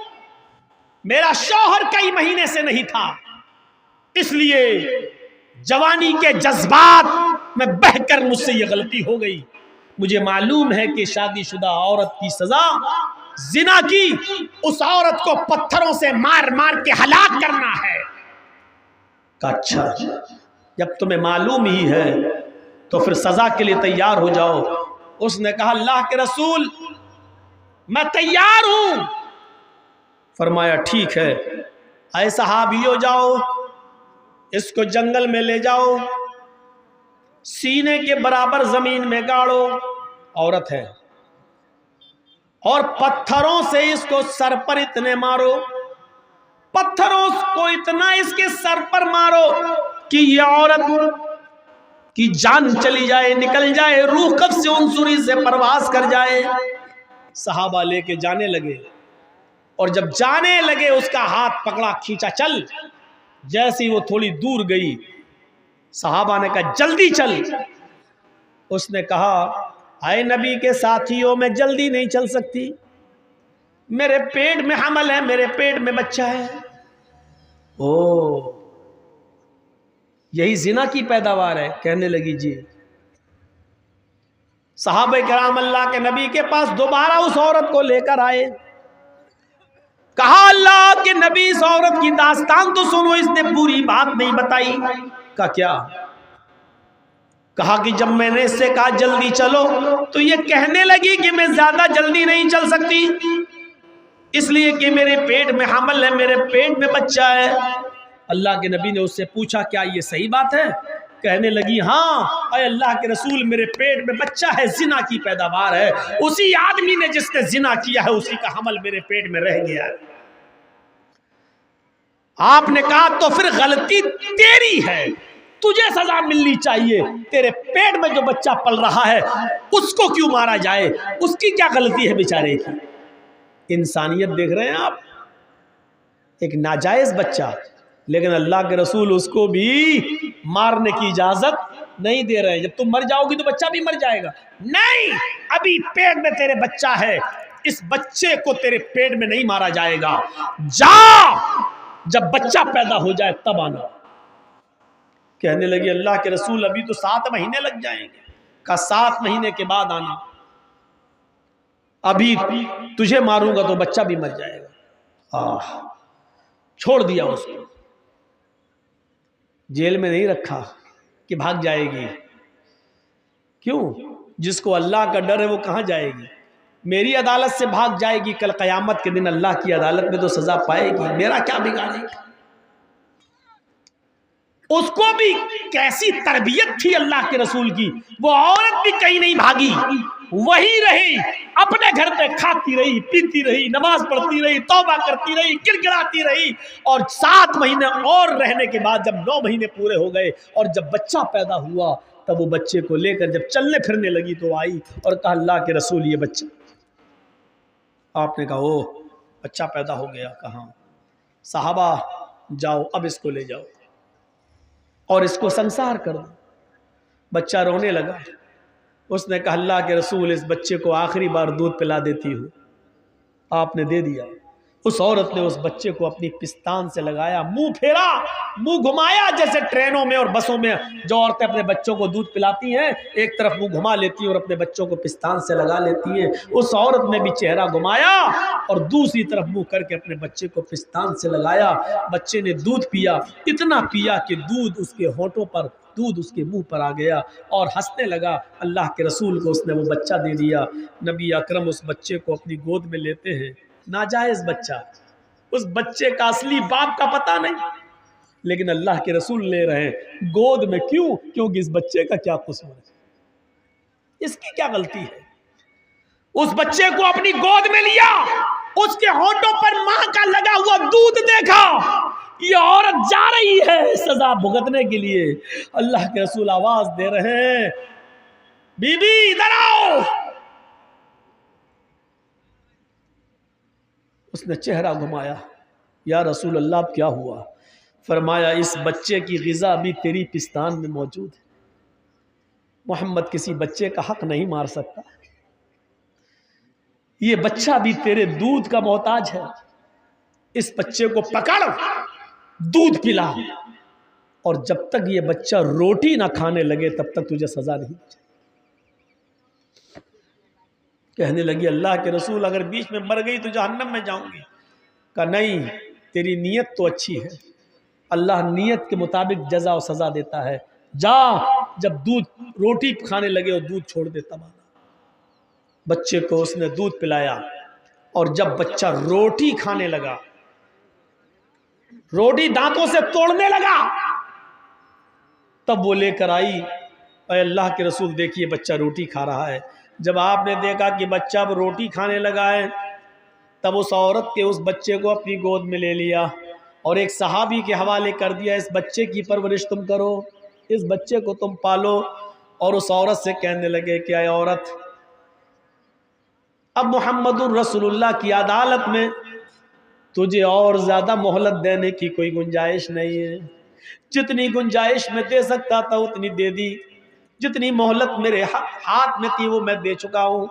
मेरा शौहर कई महीने से नहीं था, इसलिए जवानी के जज्बात में बहकर मुझसे ये गलती हो गई। मुझे मालूम है कि शादीशुदा औरत की सजा जिना की उस औरत को पत्थरों से मार मार के हलाक करना है। अच्छा, जब तुम्हें मालूम ही है तो फिर सजा के लिए तैयार हो जाओ। उसने कहा, अल्लाह के रसूल, मैं तैयार हूं। फरमाया, ठीक है, ऐ सहाबियो, जाओ इसको जंगल में ले जाओ, सीने के बराबर जमीन में गाड़ो, औरत है, और पत्थरों से इसको सर पर इतने मारो, पत्थरों को इतना इसके सर पर मारो कि ये औरत की जान चली जाए, निकल जाए, रूह कब्ज़ से उनसुरी से परवास कर जाए। सहाबा लेके जाने लगे, और जब जाने लगे उसका हाथ पकड़ा, खींचा, चल। जैसे ही वो थोड़ी दूर गई, सहाबा ने कहा, जल्दी चल। उसने कहा, आए नबी के साथियों, मैं जल्दी नहीं चल सकती, मेरे पेट में हमल है, मेरे पेट में बच्चा है। ओ, यही जिना की पैदावार है? कहने लगी, जी। सहाबे किराम अल्लाह के नबी के पास दोबारा उस औरत को लेकर आए। कहा, अल्लाह के नबी, इस औरत की दास्तान तो सुनो, इसने पूरी बात नहीं बताई। का क्या? कहा कि जब मैंने इससे कहा जल्दी चलो, तो ये कहने लगी कि मैं ज्यादा जल्दी नहीं चल सकती, इसलिए कि मेरे पेट में हमल है, मेरे पेट में बच्चा है। अल्लाह के नबी ने उससे पूछा, क्या ये सही बात है? कहने लगी, हाँ, अरे अल्लाह के रसूल, मेरे पेट में बच्चा है, जिना की पैदावार है, उसी आदमी ने जिसने जिना किया है उसी का हमल मेरे पेट में रह गया है। आपने कहा, तो फिर गलती तेरी है, तुझे सजा मिलनी चाहिए, तेरे पेट में जो बच्चा पल रहा है उसको क्यों मारा जाए? उसकी क्या गलती है बेचारे की? इंसानियत देख रहे हैं आप? एक नाजायज बच्चा, लेकिन अल्लाह के रसूल उसको भी मारने की इजाजत नहीं दे रहे हैं। जब तुम मर जाओगी तो बच्चा भी मर जाएगा। नहीं, अभी पेट में तेरे बच्चा है, इस बच्चे को तेरे पेट में नहीं मारा जाएगा, जा, जब बच्चा पैदा हो जाए तब आना। कहने लगी, अल्लाह के रसूल, अभी तो 7 महीने लग जाएंगे। का 7 महीने के बाद आना, अभी तुझे मारूंगा तो बच्चा भी मर जाएगा। छोड़ दिया उसको, जेल में नहीं रखा कि भाग जाएगी। क्यों? जिसको अल्लाह का डर है वो कहां जाएगी? मेरी अदालत से भाग जाएगी, कल कयामत के दिन अल्लाह की अदालत में तो सजा पाएगी, मेरा क्या बिगाड़ेगी? उसको भी कैसी तरबियत थी अल्लाह के रसूल की, वो औरत भी कहीं नहीं भागी, वही रही, अपने घर पे खाती रही, पीती रही, नमाज पढ़ती रही, तौबा करती रही, गिड़गिड़ाती रही। और 7 महीने और रहने के बाद जब 9 महीने पूरे हो गए और जब बच्चा पैदा हुआ, तब वो बच्चे को लेकर जब चलने फिरने लगी तो आई और कहा, अल्लाह के रसूल, ये बच्चा। आपने कहा, ओह, बच्चा पैदा हो गया। कहाँ? साहबा, जाओ अब इसको ले जाओ और इसको संसार कर दो। बच्चा रोने लगा। उसने कहा, अल्लाह के रसूल, इस बच्चे को आखिरी बार दूध पिला देती हूँ। आपने दे दिया। उस औरत ने उस बच्चे को अपनी पिस्तान से लगाया, मुंह फेरा, मुंह घुमाया, जैसे ट्रेनों में और बसों में जो औरतें अपने बच्चों को दूध पिलाती हैं, एक तरफ मुंह घुमा लेती हैं और अपने बच्चों को पिस्तान से लगा लेती हैं। उस औरत ने भी चेहरा घुमाया और दूसरी तरफ मुंह करके अपने बच्चे को पिस्तान से लगाया। बच्चे ने दूध पिया, इतना पिया कि दूध उसके होठों पर, दूध उसके मुंह पर आ गया और हंसने लगा। अल्लाह के रसूल को उसने वो बच्चा दे दिया। नबी अकरम उस बच्चे को अपनी गोद में लेते हैं। नाजायज बच्चा, उस बच्चे का असली बाप का पता नहीं, लेकिन अल्लाह के रसूल ले रहे हैं गोद में। क्यों? क्योंकि इस बच्चे का क्या कसूर है, इसकी क्या गलती है? उस बच्चे को अपनी गोद में लिया, उसके होठों पर मां का लगा हुआ दूध देखा। ये औरत जा रही है सजा भुगतने के लिए। अल्लाह के रसूल आवाज दे रहे हैं, बीबी इधर आओ। उसने चेहरा घुमाया, या रसूल अल्लाह क्या हुआ? फरमाया इस बच्चे की ग़िज़ा अभी तेरी पिस्तान में मौजूद है। मोहम्मद किसी बच्चे का हक नहीं मार सकता, ये बच्चा भी तेरे दूध का मोहताज है। इस बच्चे को पकड़, दूध पिला, और जब तक ये बच्चा रोटी ना खाने लगे तब तक तुझे सजा नहीं दी जाएगी। कहने लगी अल्लाह के रसूल अगर बीच में मर गई तो जहन्नम में जाऊंगी। कहा नहीं, तेरी नीयत तो अच्छी है, अल्लाह नीयत के मुताबिक जजा और सजा देता है। जा, जब दूध रोटी खाने लगे और दूध छोड़ दे तब आना। बच्चे को उसने दूध पिलाया, और जब बच्चा रोटी खाने लगा, रोटी दांतों से तोड़ने लगा, तब वो लेकर आई, अरे अल्लाह के रसूल देखिए बच्चा रोटी खा रहा है। जब आपने देखा कि बच्चा अब रोटी खाने लगा है, तब उस औरत के उस बच्चे को अपनी गोद में ले लिया और एक सहाबी के हवाले कर दिया, इस बच्चे की परवरिश तुम करो, इस बच्चे को तुम पालो। और उस औरत से कहने लगे कि अय औरत, अब मुहम्मदुर रसूलुल्लाह की अदालत में तुझे और ज़्यादा मोहलत देने की कोई गुंजाइश नहीं है। जितनी गुंजाइश में दे सकता था उतनी दे दी, जितनी मोहलत मेरे हाथ में थी वो मैं दे चुका हूँ।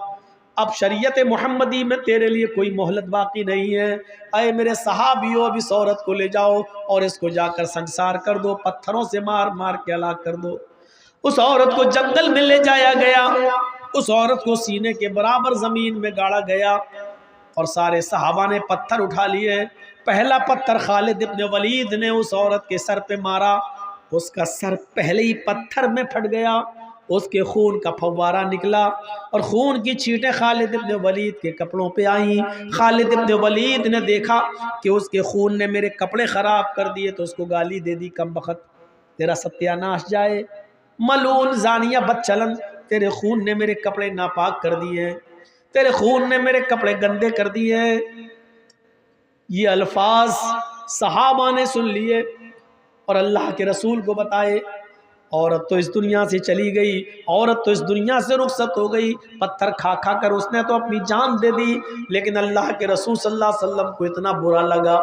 अब शरीयत मोहम्मदी में तेरे लिए कोई मोहलत बाकी नहीं है। अरे मेरे सहाबियों, अब इस औरत को ले जाओ और इसको जाकर संसार कर दो, पत्थरों से मार मार के हलाक कर दो। उस औरत को जंगल में ले जाया गया, उस औरत को सीने के बराबर जमीन में गाड़ा गया और सारे सहाबा ने पत्थर उठा लिए। पहला पत्थर खालिद इब्न वलीद ने उस औरत के सर पे मारा, उसका सर पहले ही पत्थर में फट गया, उसके खून का फव्वारा निकला और खून की छींटें खालिद इब्न वलीद के कपड़ों पे आई। खालिद इब्न वलीद ने देखा कि उसके खून ने मेरे कपड़े ख़राब कर दिए तो उसको गाली दे दी, कम बख्त तेरा सत्यानाश जाए, मलून जानिया बदचलन, तेरे खून ने मेरे कपड़े नापाक कर दिए, तेरे खून ने मेरे कपड़े गंदे कर दिए। ये अल्फाज सहाबा ने सुन लिए और अल्लाह के रसूल को बताए। औरत तो इस दुनिया से चली गई, औरत तो इस दुनिया से रुखसत हो गई, पत्थर खा खा कर उसने तो अपनी जान दे दी। लेकिन अल्लाह के रसूल सल्लल्लाहु अलैहि वसल्लम को इतना बुरा लगा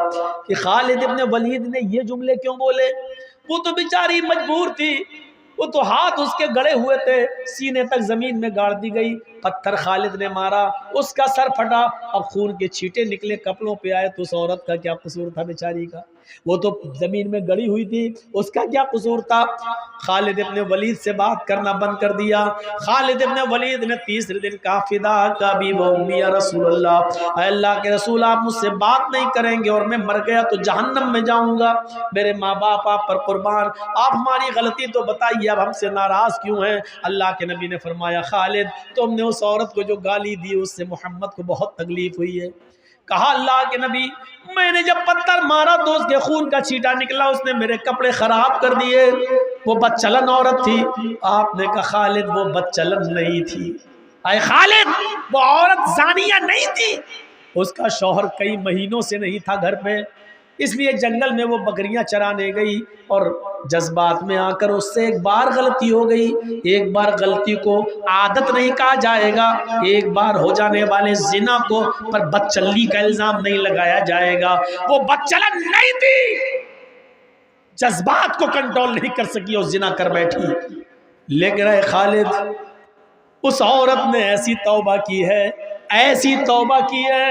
कि खालिद इब्न वलीद ने ये जुमले क्यों बोले। वो तो बेचारी मजबूर थी, वो तो हाथ उसके गड़े हुए थे, सीने तक जमीन में गाड़ दी गई, पत्थर खालिद ने मारा, उसका सर फटा, अब खून के छींटे निकले, कपड़ों पे आए, तो उस औरत का क्या कसूर था बेचारी का? वो तो जमीन में गड़ी हुई थी, उसका क्या कसूर था? खालिद इब्न वलीद से बात करना बंद कर दिया। खालिद इब्न वलीद ने तीसरे दिन कहा, फिदा का भी वो या रसूलल्लाह, अल्लाह के रसूल आप मुझसे बात नहीं करेंगे और मैं मर गया तो जहन्नम में जाऊंगा, मेरे माँ बाप आप पर कुर्बान, आप हमारी गलती तो बताइए, अब हमसे नाराज क्यों हैं? अल्लाह के नबी ने फरमाया, खालिद तुमने उस औरत को जो गाली दी उससे मोहम्मद को बहुत तकलीफ हुई है। कहा अल्लाह के नबी, मैंने जब पत्थर मारा तो उसके खून का छींटा निकला, उसने मेरे कपड़े खराब कर दिए, वो बदचलन औरत थी। आपने कहा खालिद वो बदचलन नहीं थी, अरे खालिद वो औरत जानिया नहीं थी, उसका शौहर कई महीनों से नहीं था घर पे, इसलिए जंगल में वो बकरियां चराने गई और जज्बात में आकर उससे एक बार गलती हो गई। एक बार गलती को आदत नहीं कहा जाएगा, एक बार हो जाने वाले जिना को पर बदचलनी का इल्जाम नहीं लगाया जाएगा। वो बदचलन नहीं थी, जज्बात को कंट्रोल नहीं कर सकी और जिना कर बैठी। लेकिन अरे खालिद, उस औरत ने ऐसी तौबा की है, ऐसी तौबा की है,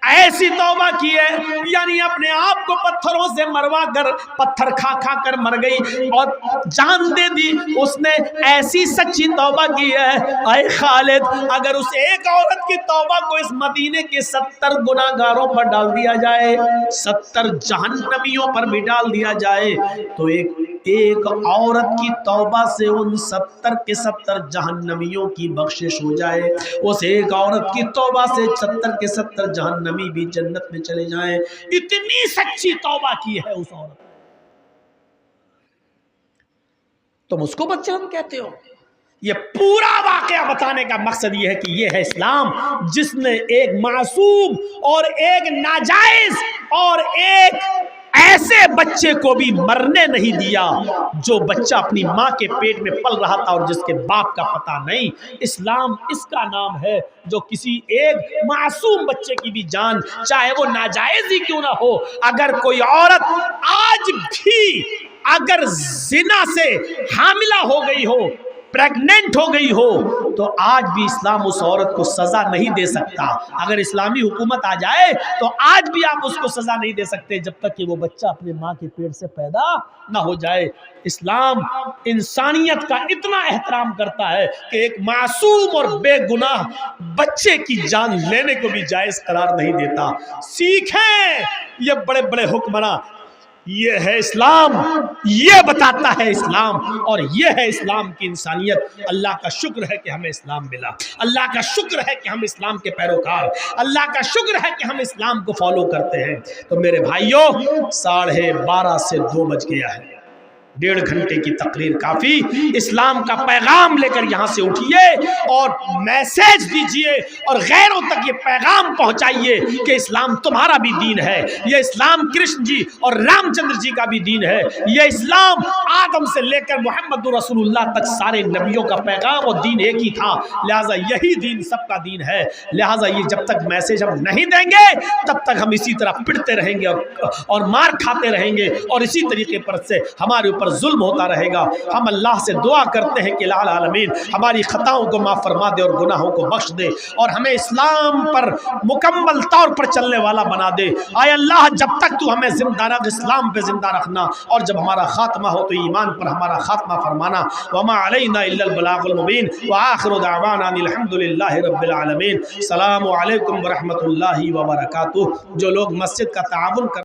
ऐसी तौबा की है, यानी अपने आप को पत्थरों से मरवा कर, पत्थर खा खा कर मर गई और जान दे दी। उसने ऐसी सच्ची तौबा की है। अरे खालिद, अगर उस एक औरत की तौबा को इस मदीने के 70 गुनाहगारों पर डाल दिया जाए, 70 जहन्नमियों पर भी डाल दिया जाए, तो एक औरत की तौबा से उन 70 के 70 जहन्नमियों की बख्शिश हो जाए। उस एक औरत की तौबा से 70 के 70 जहन्नमी भी जन्नत में चले जाएं। इतनी सच्ची तौबा की है उस औरत। तुम उसको बदचलन कहते हो? ये पूरा वाकया बताने का मकसद ये है कि ये है इस्लाम, जिसने एक मासूम और एक नाजायज और एक ऐसे बच्चे को भी मरने नहीं दिया जो बच्चा अपनी माँ के पेट में पल रहा था और जिसके बाप का पता नहीं। इस्लाम इसका नाम है जो किसी एक मासूम बच्चे की भी जान, चाहे वो नाजायज ही क्यों ना हो, अगर कोई औरत आज भी अगर जिना से हामिला हो गई हो, प्रेग्नेंट हो गई हो, तो आज भी इस्लाम उस औरत को सजा नहीं दे सकता। अगर इस्लामी हुकूमत आ जाए तो आज भी आप उसको सजा नहीं दे सकते जब तक कि वो बच्चा अपने माँ के पेट से पैदा ना हो जाए। इस्लाम इंसानियत का इतना एहतराम करता है कि एक मासूम और बेगुनाह बच्चे की जान लेने को भी जायज करार नहीं देता। सीखें ये बड़े बड़े हुक्मरान, ये है इस्लाम, ये बताता है इस्लाम, और ये है इस्लाम की इंसानियत। अल्लाह का शुक्र है कि हमें इस्लाम मिला, अल्लाह का शुक्र है कि हम इस्लाम के पैरोकार, अल्लाह का शुक्र है कि हम इस्लाम को फॉलो करते हैं। तो मेरे भाइयों, 12:30 से 2 बज गया है, 1.5 घंटे की तकरीर काफी। इस्लाम का पैगाम लेकर यहां से उठिए और मैसेज दीजिए और गैरों तक ये पैगाम पहुंचाइए कि इस्लाम तुम्हारा भी दीन है, ये इस्लाम कृष्ण जी और रामचंद्र जी का भी दीन है, ये इस्लाम आदम से लेकर मोहम्मद रसूलुल्लाह तक सारे नबियों का पैगाम और दीन एक ही था। लिहाजा यही दीन सबका दीन है। लिहाजा ये जब तक मैसेज हम नहीं देंगे तब तक हम इसी तरह पिटते रहेंगे और मार खाते रहेंगे और इसी तरीके पर से हमारे ऊपर जुल्म होता रहेगा। हम अल्लाह से दुआ करते हैं कि लाल आलमीन हमारी खताओं को माफ़ फरमा दे और गुनाहों को बख्श दे और हमें इस्लाम पर मुकम्मल तौर पर चलने वाला बना दे। आय अल्लाह, जब तक तू हमें जिंदा रख, इस्लाम पे जिंदा रखना, और जब हमारा खात्मा हो तो ईमान पर हमारा खात्मा फरमाना। वमा अलैना इल्लल बलागुल मुबीन व आखिरु दावाना अल्हम्दुलिल्लाहि रब्बिल आलमीन। अस्सलामु अलैकुम व रहमतुल्लाहि व बरकातुहू। जो लोग मस्जिद का ताउन कर